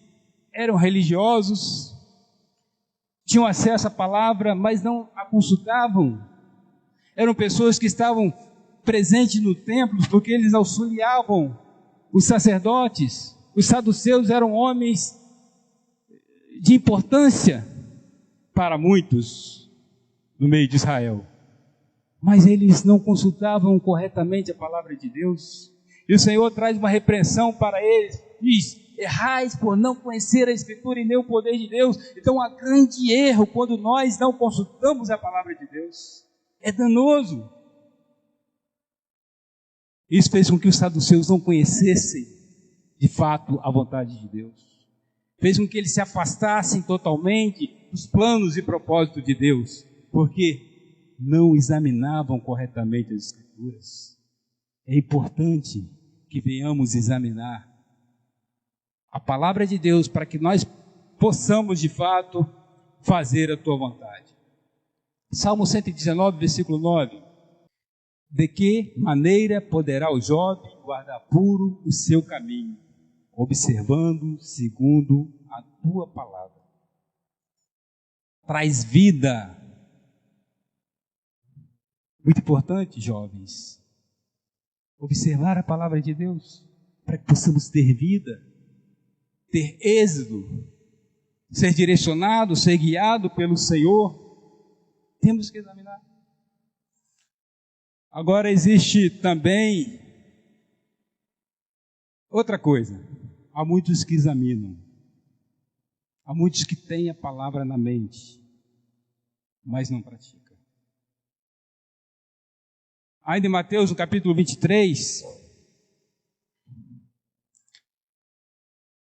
A: eram religiosos, tinham acesso à palavra, mas não a consultavam. Eram pessoas que estavam presentes no templo porque eles auxiliavam os sacerdotes. Os saduceus eram homens de importância para muitos no meio de Israel. Mas eles não consultavam corretamente a palavra de Deus. E o Senhor traz uma repreensão para eles. Diz: errais por não conhecer a Escritura e nem o poder de Deus. Então há grande erro quando nós não consultamos a palavra de Deus. É danoso. Isso fez com que os saduceus não conhecessem de fato a vontade de Deus. Fez com que eles se afastassem totalmente dos planos e propósitos de Deus, porque não examinavam corretamente as Escrituras. É importante que venhamos examinar a palavra de Deus para que nós possamos de fato fazer a tua vontade. Salmo 119, versículo 9. De que maneira poderá o jovem guardar puro o seu caminho, observando segundo a tua palavra? Traz vida. Muito importante, jovens, observar a palavra de Deus, para que possamos ter vida, ter êxito, ser direcionado, ser guiado pelo Senhor. Temos que examinar. Agora existe também outra coisa. Há muitos que examinam. Há muitos que têm a palavra na mente, mas não praticam. Ainda em Mateus, no capítulo 23,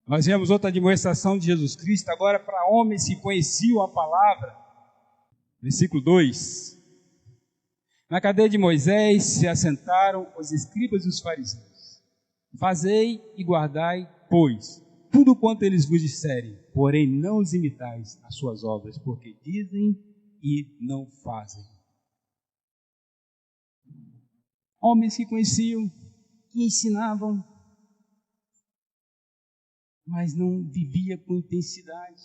A: nós vemos outra demonstração de Jesus Cristo, agora para homens que conheciam a palavra. Versículo 2. Na cadeia de Moisés se assentaram os escribas e os fariseus. Fazei e guardai, pois, tudo quanto eles vos disserem, porém não os imitais as suas obras, porque dizem e não fazem. Homens que conheciam, que ensinavam, mas não vivia com intensidade.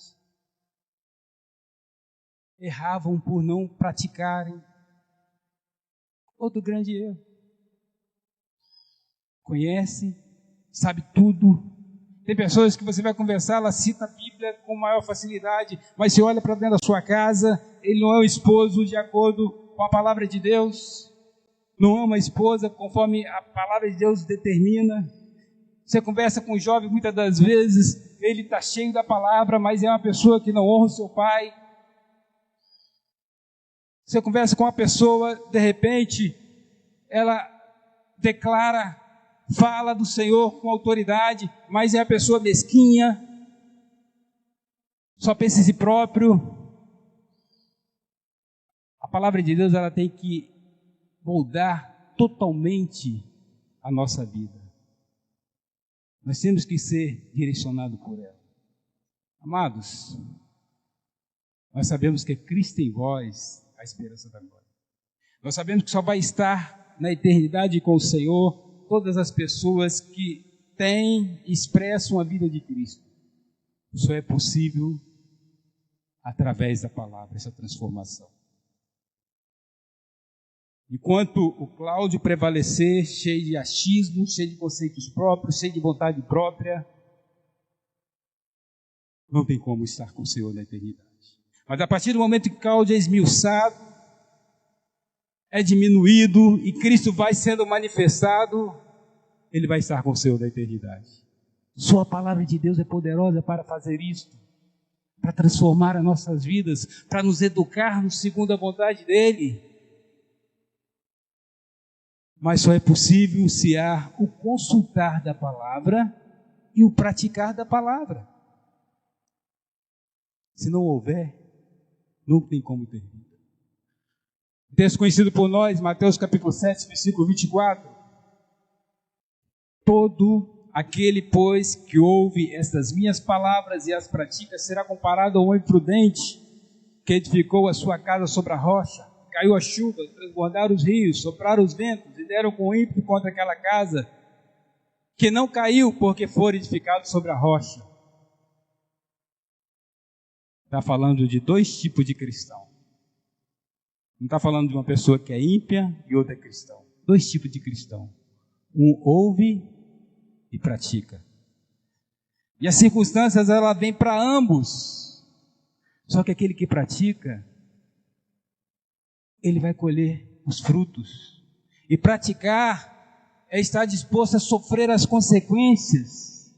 A: Erravam por não praticarem. Outro grande erro. Conhece, sabe tudo. Tem pessoas que você vai conversar, ela cita a Bíblia com maior facilidade, mas se olha para dentro da sua casa, ele não é o esposo de acordo com a palavra de Deus, não é uma esposa conforme a palavra de Deus determina. Você conversa com o jovem, muitas das vezes, ele está cheio da palavra, mas é uma pessoa que não honra o seu pai. Você conversa com uma pessoa, de repente, ela declara, fala do Senhor com autoridade, mas é a pessoa mesquinha, só pensa em si próprio. A palavra de Deus, ela tem que moldar totalmente a nossa vida. Nós temos que ser direcionados por ela. Amados, nós sabemos que é Cristo em vós a esperança da glória. Nós sabemos que só vai estar na eternidade com o Senhor todas as pessoas que têm e expressam a vida de Cristo. Isso é possível através da palavra, essa transformação. Enquanto o Cláudio prevalecer, cheio de achismo, cheio de conceitos próprios, cheio de vontade própria, não tem como estar com o Senhor na eternidade. Mas a partir do momento que Cláudio é esmiuçado, é diminuído e Cristo vai sendo manifestado, ele vai estar com o Senhor na eternidade. Só a palavra de Deus é poderosa para fazer isso, para transformar as nossas vidas, para nos educarmos segundo a vontade dEle. Mas só é possível se há o consultar da palavra e o praticar da palavra. Se não houver, não tem como ter vida. Texto conhecido por nós, Mateus capítulo 7, versículo 24. Todo aquele, pois, que ouve estas minhas palavras e as pratica, será comparado a um homem prudente, que edificou a sua casa sobre a rocha. Caiu a chuva, transbordaram os rios, sopraram os ventos e deram com ímpeto contra aquela casa, que não caiu porque for edificado sobre a rocha. Está falando de dois tipos de cristão. Não está falando de uma pessoa que é ímpia e outra é cristão. Dois tipos de cristão. Um ouve e pratica. E as circunstâncias, ela vem para ambos. Só que aquele que pratica, ele vai colher os frutos. E praticar é estar disposto a sofrer as consequências.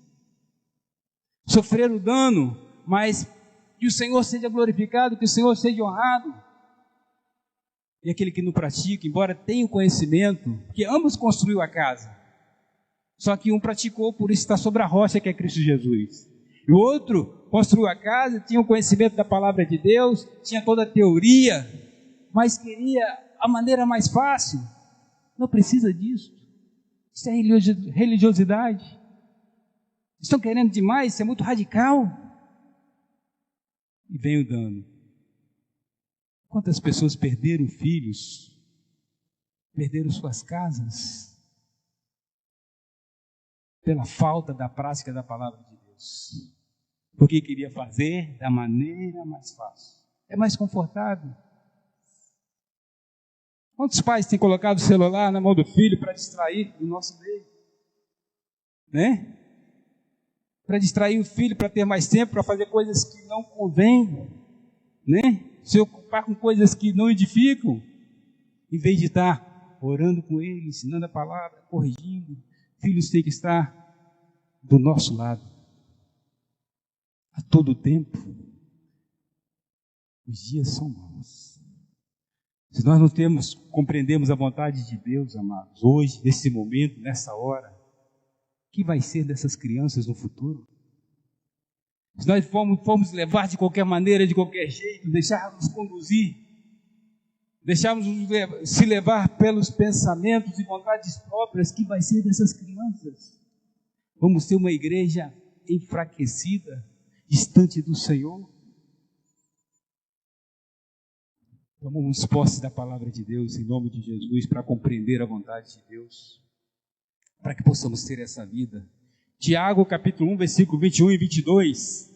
A: Sofrer o dano, mas que o Senhor seja glorificado, que o Senhor seja honrado. E aquele que não pratica, embora tenha o conhecimento, que ambos construiu a casa, só que um praticou, por isso está sobre a rocha que é Cristo Jesus. E o outro construiu a casa, tinha o conhecimento da palavra de Deus, tinha toda a teoria, mas queria a maneira mais fácil. Não precisa disso. Isso é religiosidade. Estão querendo demais, isso é muito radical. E vem o dano. Quantas pessoas perderam filhos, perderam suas casas, pela falta da prática da palavra de Deus, porque queria fazer da maneira mais fácil, é mais confortável. Quantos pais têm colocado o celular na mão do filho para distrair do nosso meio? Né? Para distrair o filho, para ter mais tempo, para fazer coisas que não convêm, né? Se ocupar com coisas que não edificam, em vez de estar orando com ele, ensinando a palavra, corrigindo. Filhos têm que estar do nosso lado, a todo tempo. Os dias são maus. Se nós não compreendemos a vontade de Deus, amados, hoje, nesse momento, nessa hora, o que vai ser dessas crianças no futuro? Se nós formos levar de qualquer maneira, de qualquer jeito, deixarmos conduzir, deixarmos se levar pelos pensamentos e vontades próprias, que vai ser dessas crianças? Vamos ter uma igreja enfraquecida, distante do Senhor? Tomamos posse da palavra de Deus, em nome de Jesus, para compreender a vontade de Deus, para que possamos ter essa vida. Tiago, capítulo 1, versículo 21 e 22.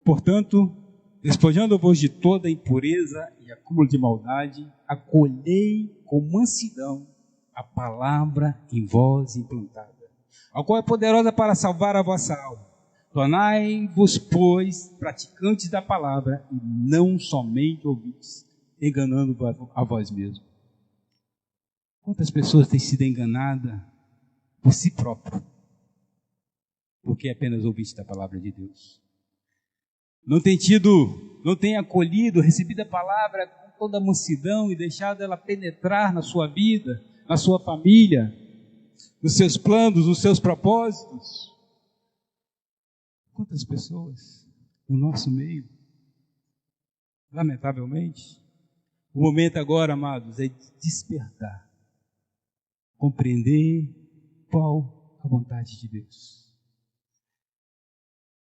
A: Portanto, despojando-vos de toda impureza e acúmulo de maldade, acolhei com mansidão a palavra em vós implantada, a qual é poderosa para salvar a vossa alma. Tornai-vos, pois, praticantes da palavra, e não somente ouvintes, enganando a vós mesmos. Quantas pessoas têm sido enganadas por si próprio, porque é apenas ouvinte da palavra de Deus? Não tem acolhido, recebido a palavra com toda a mansidão e deixado ela penetrar na sua vida, na sua família, nos seus planos, nos seus propósitos. Quantas pessoas no nosso meio? Lamentavelmente, o momento agora, amados, é de despertar, compreender qual a vontade de Deus.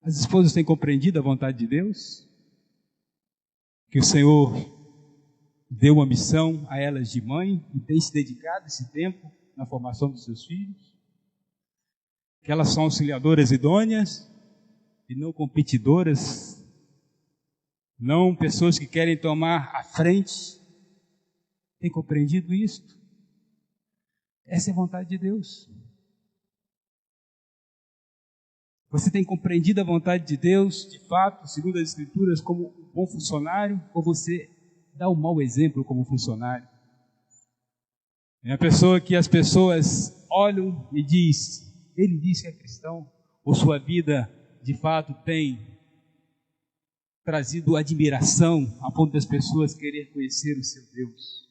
A: As esposas têm compreendido a vontade de Deus? Que o Senhor deu uma missão a elas de mãe e tem se dedicado esse tempo na formação dos seus filhos? Que elas são auxiliadoras idôneas e não competidoras, não pessoas que querem tomar a frente? Tem compreendido isto? Essa é a vontade de Deus. Você tem compreendido a vontade de Deus, de fato, segundo as Escrituras, como um bom funcionário, ou você dá um mau exemplo como funcionário? É a pessoa que as pessoas olham e diz, ele diz que é cristão, Ou sua vida, de fato, tem trazido admiração a ponto das pessoas querer conhecer o seu Deus?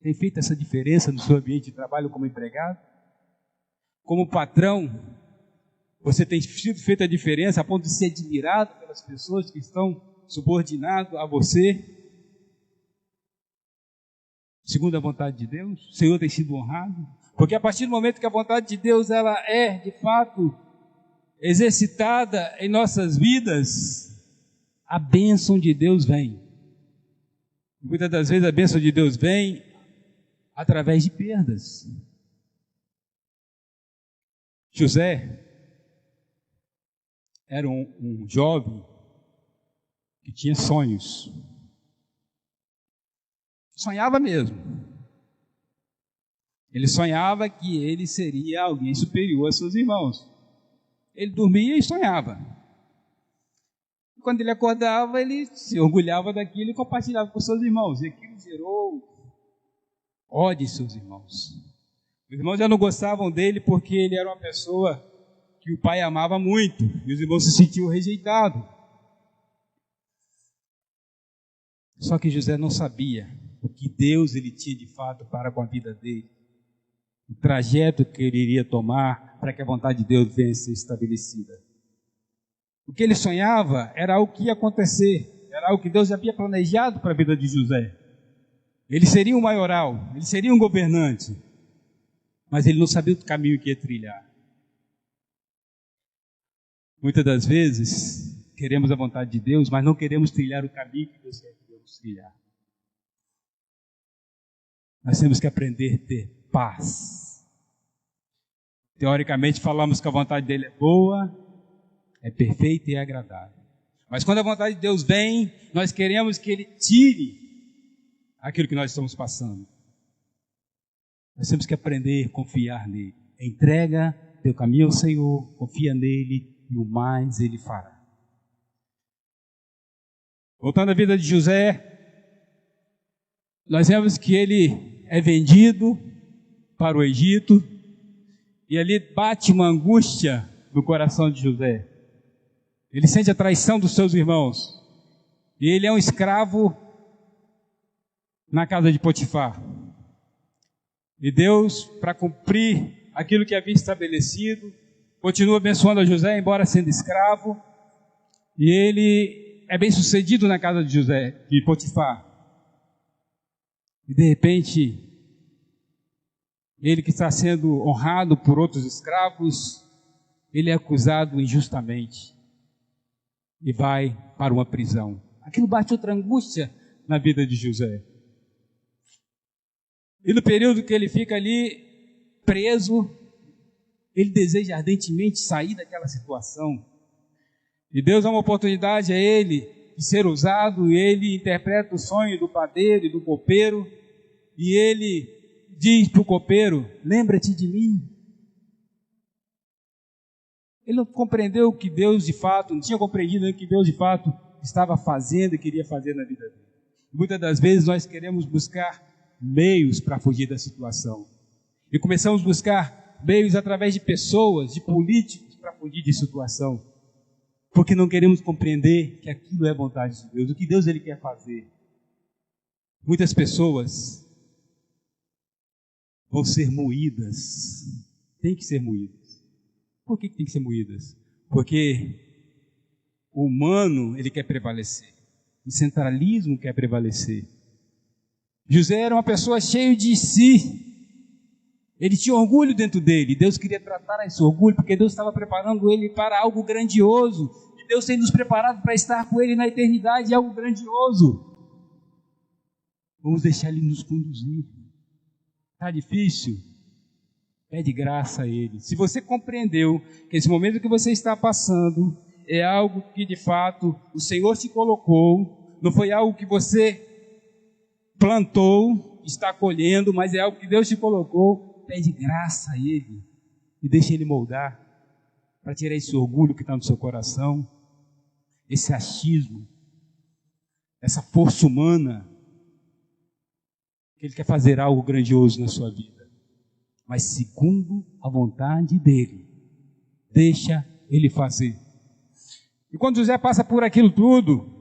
A: Tem feito essa diferença no seu ambiente de trabalho como empregado? Como patrão, você tem feito a diferença a ponto de ser admirado pelas pessoas que estão subordinadas a você? Segundo a vontade de Deus, o Senhor tem sido honrado? Porque a partir do momento que a vontade de Deus ela é, de fato, exercitada em nossas vidas, a bênção de Deus vem. Muitas das vezes a bênção de Deus vem através de perdas. José era um jovem que tinha sonhos. Sonhava mesmo. Ele sonhava que ele seria alguém superior a seus irmãos. Ele dormia e sonhava. Quando ele acordava, ele se orgulhava daquilo e compartilhava com seus irmãos. E aquilo gerou ódio em seus irmãos. Os irmãos já não gostavam dele porque ele era uma pessoa que o pai amava muito. E os irmãos se sentiam rejeitados. Só que José não sabia o que Deus ele tinha de fato para com a vida dele. O trajeto que ele iria tomar para que a vontade de Deus venha a ser estabelecida. O que ele sonhava era algo que ia acontecer, era algo que Deus havia planejado para a vida de José. Ele seria um maioral, ele seria um governante, mas ele não sabia o caminho que ia trilhar. Muitas das vezes, queremos a vontade de Deus, mas não queremos trilhar o caminho que Deus quer que devemos trilhar. Nós temos que aprender a ter paz. Teoricamente falamos que a vontade dele é boa, é perfeita e é agradável. Mas quando a vontade de Deus vem, nós queremos que ele tire aquilo que nós estamos passando. Nós temos que aprender a confiar nele. Entrega teu caminho ao Senhor, confia nele e o mais ele fará. Voltando à vida de José, nós vemos que ele é vendido para o Egito e ali bate uma angústia no coração de José. Ele sente a traição dos seus irmãos e ele é um escravo na casa de Potifar. E Deus, para cumprir aquilo que havia estabelecido, continua abençoando a José, embora sendo escravo, e ele é bem sucedido na casa de Potifar. E de repente, ele que está sendo honrado por outros escravos, ele é acusado injustamente e vai para uma prisão. Aquilo bate outra angústia na vida de José. E no período que ele fica ali preso, ele deseja ardentemente sair daquela situação. E Deus dá uma oportunidade a ele de ser usado, e ele interpreta o sonho do padeiro e do copeiro, e ele diz para o copeiro: lembra-te de mim. Ele não compreendeu o que Deus de fato, não tinha compreendido o que Deus de fato estava fazendo e queria fazer na vida dele. Muitas das vezes nós queremos buscar meios para fugir da situação. E começamos a buscar meios através de pessoas, de políticos, para fugir de situação. Porque não queremos compreender que aquilo é a vontade de Deus, o que Deus ele quer fazer. Muitas pessoas vão ser moídas, tem que ser moídas. Por que tem que ser moídas? Porque o humano, ele quer prevalecer. O centralismo quer prevalecer. José era uma pessoa cheia de si. Ele tinha orgulho dentro dele. Deus queria tratar esse orgulho, porque Deus estava preparando ele para algo grandioso. E Deus tem nos preparado para estar com ele na eternidade, algo grandioso. Vamos deixar ele nos conduzir. Está difícil? Pede graça a ele. Se você compreendeu que esse momento que você está passando é algo que de fato o Senhor te colocou, não foi algo que você plantou, está colhendo, mas é algo que Deus te colocou, pede graça a ele e deixa ele moldar para tirar esse orgulho que está no seu coração, esse achismo, essa força humana, que ele quer fazer algo grandioso na sua vida. Mas segundo a vontade dele, deixa ele fazer. E quando José passa por aquilo tudo,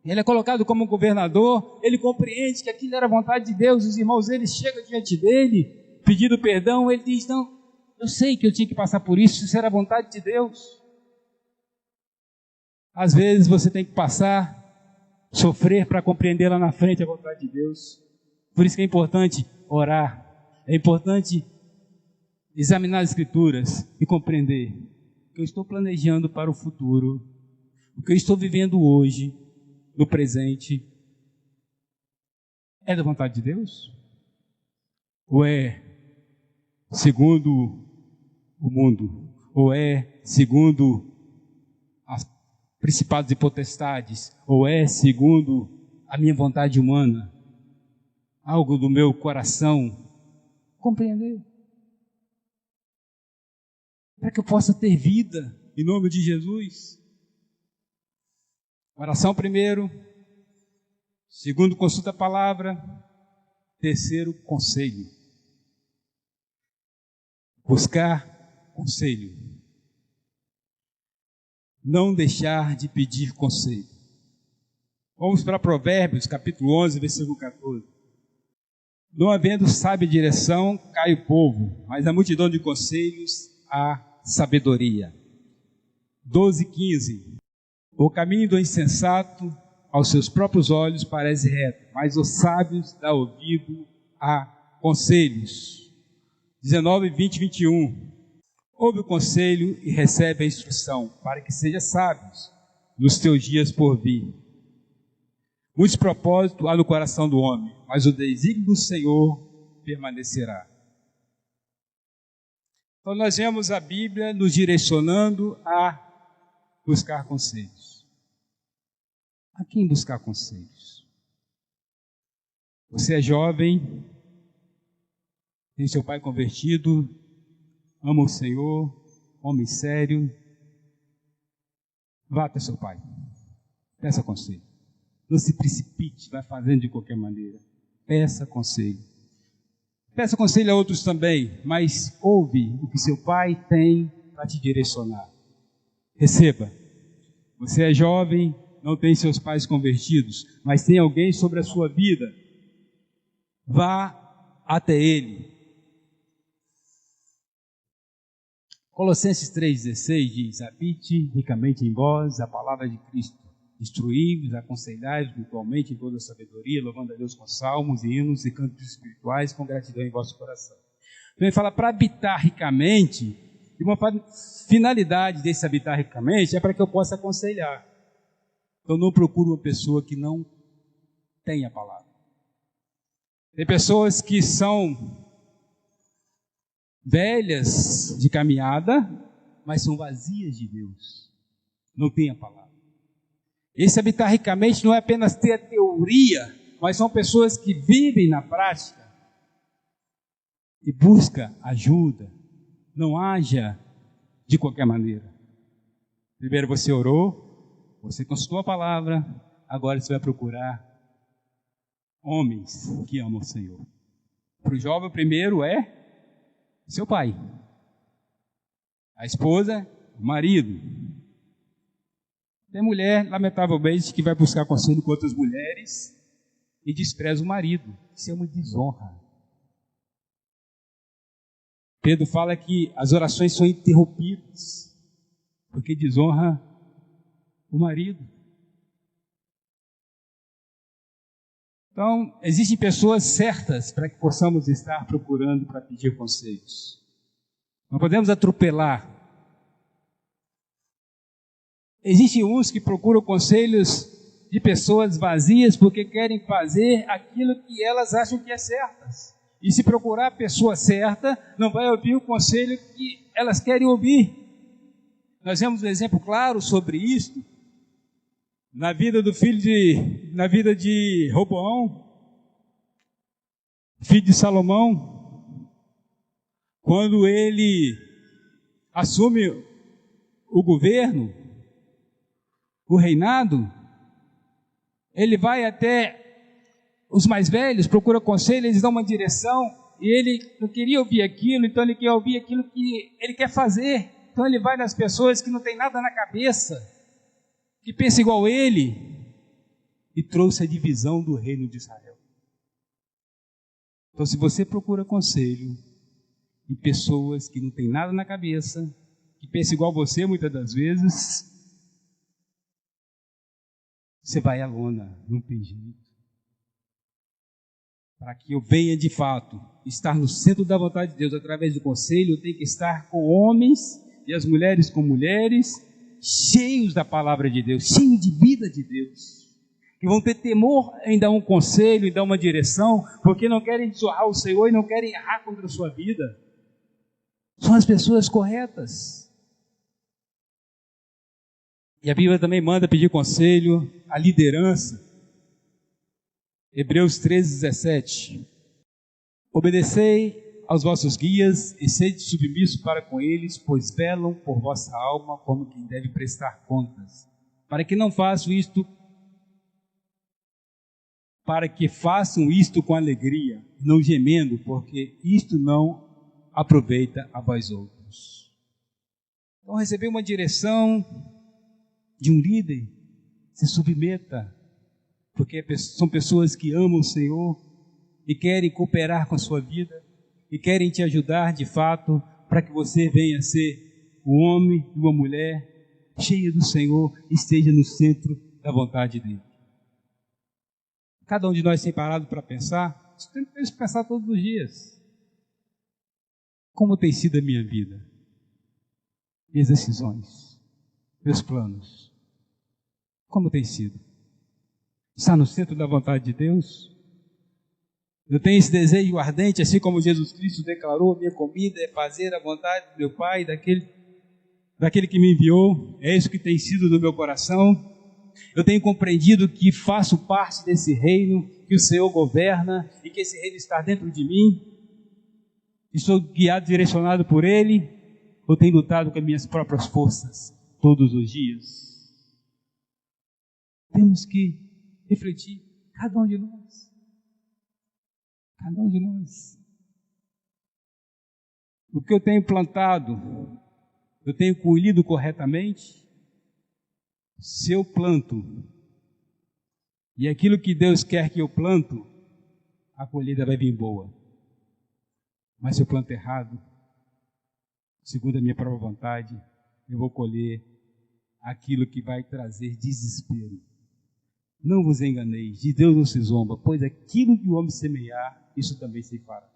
A: ele é colocado como governador, ele compreende que aquilo era a vontade de Deus, os irmãos dele chegam diante dele, pedindo perdão, ele diz, não, eu sei que eu tinha que passar por isso era a vontade de Deus. Às vezes você tem que passar, sofrer para compreender lá na frente a vontade de Deus. Por isso que é importante orar, é importante examinar as Escrituras e compreender o que eu estou planejando para o futuro, o que eu estou vivendo hoje, no presente, é da vontade de Deus? Ou é segundo o mundo? Ou é segundo as principados e potestades? Ou é segundo a minha vontade humana? Algo do meu coração? Compreender. Para que eu possa ter vida, em nome de Jesus. Oração primeiro, segundo, consulta a palavra, terceiro, conselho. Buscar conselho. Não deixar de pedir conselho. Vamos para Provérbios, capítulo 11, versículo 14. Não havendo sábia direção, cai o povo, mas a multidão de conselhos há sabedoria. 12:15. O caminho do insensato aos seus próprios olhos parece reto, mas os sábios dão ouvido a conselhos. 19, 20, 21. Ouve o conselho e recebe a instrução, para que seja sábios nos teus dias por vir. Muitos propósitos há no coração do homem, mas o desígnio do Senhor permanecerá. Então nós vemos a Bíblia nos direcionando a buscar conselhos. A quem buscar conselhos? Você é jovem, tem seu pai convertido, ama o Senhor, homem sério. Vá até seu pai, peça conselho. Não se precipite, vai fazendo de qualquer maneira. Peça conselho. Peça conselho a outros também, mas ouve o que seu pai tem para te direcionar. Receba. Você é jovem, não tem seus pais convertidos, mas tem alguém sobre a sua vida. Vá até ele. Colossenses 3,16 diz: habite ricamente em vós a palavra de Cristo. Instruí-vos, aconselhai-vos mutualmente em toda a sabedoria, louvando a Deus com salmos, hinos e cantos espirituais, com gratidão em vosso coração. Então ele fala para habitar ricamente, e uma finalidade desse habitar ricamente é para que eu possa aconselhar. Então não procuro uma pessoa que não tem a palavra. Tem pessoas que são velhas de caminhada, mas são vazias de Deus. Não tem a palavra. Esse habitar ricamente não é apenas ter a teoria, mas são pessoas que vivem na prática e buscam ajuda. Não haja de qualquer maneira. Primeiro você orou, você consultou a palavra, agora você vai procurar homens que amam o Senhor. Para o jovem, o primeiro é seu pai, a esposa, o marido. Tem mulher, lamentavelmente, que vai buscar conselho com outras mulheres e despreza o marido. Isso é uma desonra. Pedro fala que as orações são interrompidas porque desonra o marido. Então, existem pessoas certas para que possamos estar procurando para pedir conselhos. Não podemos atropelar. Existem uns que procuram conselhos de pessoas vazias porque querem fazer aquilo que elas acham que é certo. E se procurar a pessoa certa, não vai ouvir o conselho que elas querem ouvir. Nós vemos um exemplo claro sobre isso na vida de Roboão, filho de Salomão, quando ele assume o governo, o reinado, ele vai até os mais velhos, procura conselho, eles dão uma direção, e ele não queria ouvir aquilo, então ele quer ouvir aquilo que ele quer fazer. Então Então ele vai nas pessoas que não tem nada na cabeça, que pensam igual ele, e trouxe a divisão do reino de Israel. Então, se você procura conselho em pessoas que não tem nada na cabeça, que pensam igual você muitas das vezes, você vai à lona, não tem jeito. Para que eu venha de fato estar no centro da vontade de Deus através do conselho, eu tenho que estar com homens e as mulheres com mulheres, cheios da palavra de Deus, cheios de vida de Deus, que vão ter temor em dar um conselho, em dar uma direção, porque não querem desonrar o Senhor e não querem errar contra a sua vida. São as pessoas corretas. E a Bíblia também manda pedir conselho à liderança. Hebreus 13:17. Obedecei aos vossos guias e sede submissos para com eles, pois velam por vossa alma como quem deve prestar contas. Para que façam isto com alegria, não gemendo, porque isto não aproveita a vós outros. Então, receber uma direção de um líder, se submeta, porque são pessoas que amam o Senhor e querem cooperar com a sua vida e querem te ajudar de fato para que você venha a ser um homem e uma mulher cheia do Senhor e esteja no centro da vontade dele. Cada um de nós tem parado para pensar, temos que pensar todos os dias. Como tem sido a minha vida? Minhas decisões, meus planos. Como tem sido? Está no centro da vontade de Deus? Eu tenho esse desejo ardente, assim como Jesus Cristo declarou, minha comida é fazer a vontade do meu Pai, daquele que me enviou. É isso que tem sido no meu coração. Eu tenho compreendido que faço parte desse reino, que o Senhor governa e que esse reino está dentro de mim. E sou guiado, direcionado por Ele, ou tenho lutado com as minhas próprias forças todos os dias? Temos que refletir, cada um de nós. Cada um de nós. O que eu tenho plantado, eu tenho colhido corretamente? Se eu planto, e aquilo que Deus quer que eu planto, a colheita vai vir boa. Mas se eu planto errado, segundo a minha própria vontade, eu vou colher aquilo que vai trazer desespero. Não vos enganeis, de Deus não se zomba, pois aquilo que o homem semear, isso também se fará.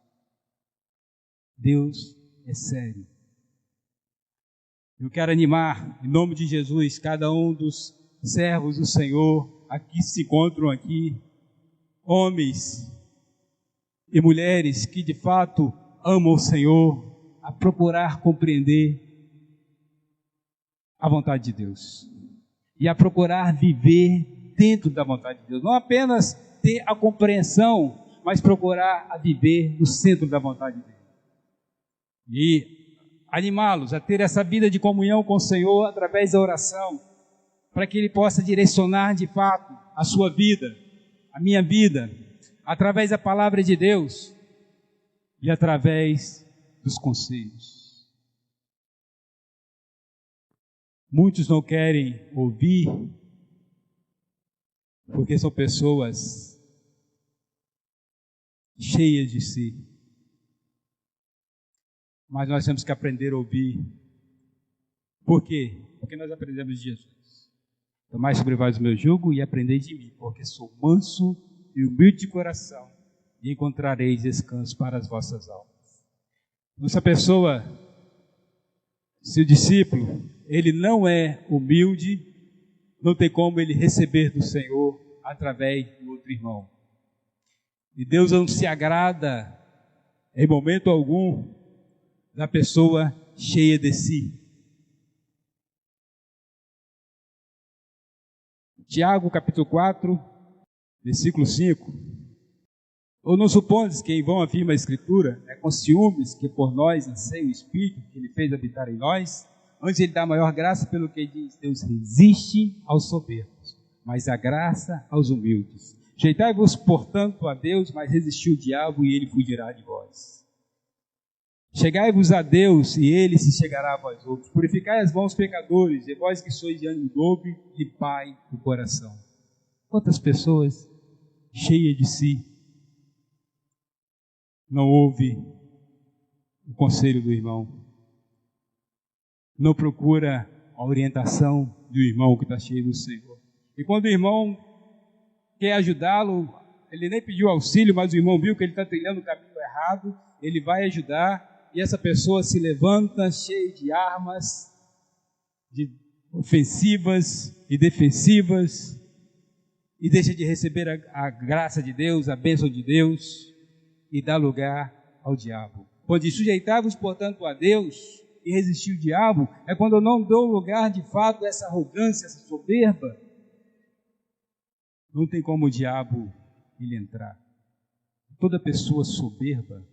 A: Deus é sério. Eu quero animar, em nome de Jesus, cada um dos servos do Senhor, aqui se encontram aqui, homens e mulheres que de fato amam o Senhor, a procurar compreender a vontade de Deus e a procurar viver dentro da vontade de Deus, não apenas ter a compreensão, mas procurar a viver no centro da vontade dele. E animá-los a ter essa vida de comunhão com o Senhor através da oração, para que Ele possa direcionar de fato a sua vida, a minha vida, através da palavra de Deus e através dos conselhos. Muitos não querem ouvir, porque são pessoas cheias de si. Mas nós temos que aprender a ouvir. Por quê? Porque nós aprendemos de Jesus. Tomai sobre vós o meu jugo e aprendei de mim, porque sou manso e humilde de coração, e encontrareis descanso para as vossas almas. Essa pessoa, se o discípulo, ele não é humilde, não tem como ele receber do Senhor através do outro irmão. E Deus não se agrada, em momento algum, da pessoa cheia de si. Tiago, capítulo 4, versículo 5. Ou não supondes que em vão afirma a Escritura, é com ciúmes que por nós anseia o Espírito que Ele fez habitar em nós? Antes Ele dá maior graça pelo que diz, Deus resiste aos soberbos, mas a graça aos humildes. Sujeitai-vos, portanto, a Deus, mas resistiu o diabo e ele fugirá de vós. Chegai-vos a Deus, e Ele se chegará a vós outros. Purificai as mãos, pecadores, e vós que sois de ânimo dobre, limpai o coração. Quantas pessoas cheias de si não ouve o conselho do irmão, não procura a orientação do irmão que está cheio do Senhor. E quando o irmão quer ajudá-lo, ele nem pediu auxílio, mas o irmão viu que ele está trilhando o caminho errado, ele vai ajudar, e essa pessoa se levanta cheia de armas, ofensivas e defensivas, e deixa de receber a graça de Deus, a bênção de Deus, e dá lugar ao diabo. Quando sujeitai-vos, portanto, a Deus e resistir o diabo, é quando eu não dou lugar de fato a essa arrogância, essa soberba. Não tem como o diabo ele entrar. Toda pessoa soberba,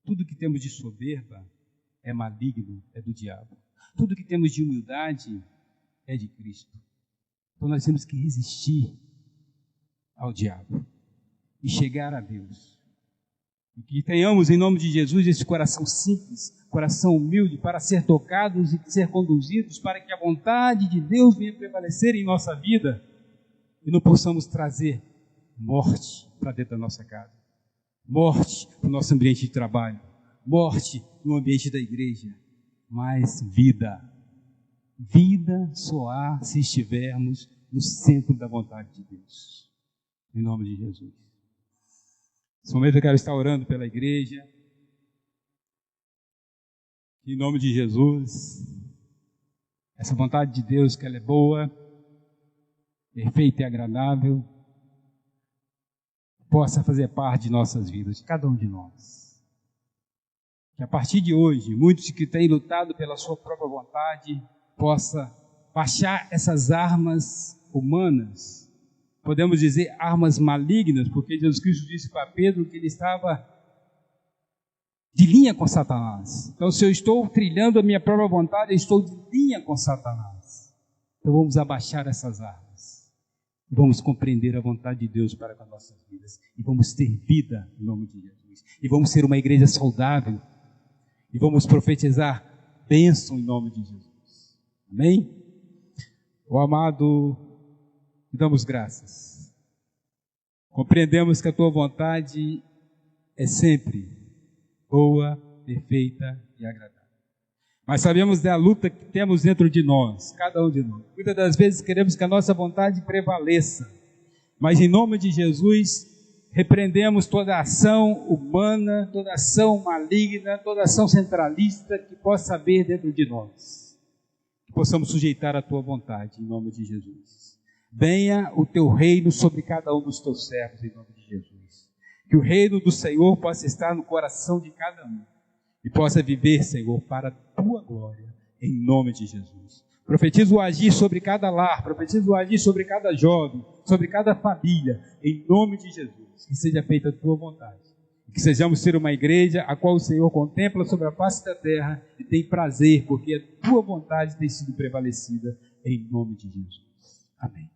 A: tudo que temos de soberba é maligno, é do diabo. Tudo que temos de humildade é de Cristo. Então nós temos que resistir ao diabo e chegar a Deus. E que tenhamos em nome de Jesus esse coração simples, coração humilde, para ser tocados e ser conduzidos, para que a vontade de Deus venha prevalecer em nossa vida e não possamos trazer morte para dentro da nossa casa, morte no nosso ambiente de trabalho, morte no ambiente da igreja, mas vida. Vida só há se estivermos no centro da vontade de Deus. Em nome de Jesus. Nesse momento eu quero estar orando pela igreja. Em nome de Jesus, essa vontade de Deus, que ela é boa, perfeita e agradável, possa fazer parte de nossas vidas, de cada um de nós. Que a partir de hoje, muitos que têm lutado pela sua própria vontade, possa baixar essas armas humanas, podemos dizer armas malignas, porque Jesus Cristo disse para Pedro que ele estava de linha com Satanás. Então, se eu estou trilhando a minha própria vontade, eu estou de linha com Satanás. Então, vamos abaixar essas armas. Vamos compreender a vontade de Deus para com as nossas vidas. E vamos ter vida em nome de Jesus. E vamos ser uma igreja saudável. E vamos profetizar bênção em nome de Jesus. Amém? O amado, te damos graças. Compreendemos que a tua vontade é sempre boa, perfeita e agradável. Mas sabemos da luta que temos dentro de nós, cada um de nós. Muitas das vezes queremos que a nossa vontade prevaleça. Mas em nome de Jesus, repreendemos toda ação humana, toda ação maligna, toda ação centralista que possa haver dentro de nós. Que possamos sujeitar a tua vontade, em nome de Jesus. Venha o teu reino sobre cada um dos teus servos, em nome de Jesus. Que o reino do Senhor possa estar no coração de cada um. E possa viver, Senhor, para a tua glória, em nome de Jesus. Profetizo o agir sobre cada lar, profetizo o agir sobre cada jovem, sobre cada família, em nome de Jesus. Que seja feita a tua vontade. Que sejamos ser uma igreja a qual o Senhor contempla sobre a face da terra e tem prazer, porque a tua vontade tem sido prevalecida, em nome de Jesus. Amém.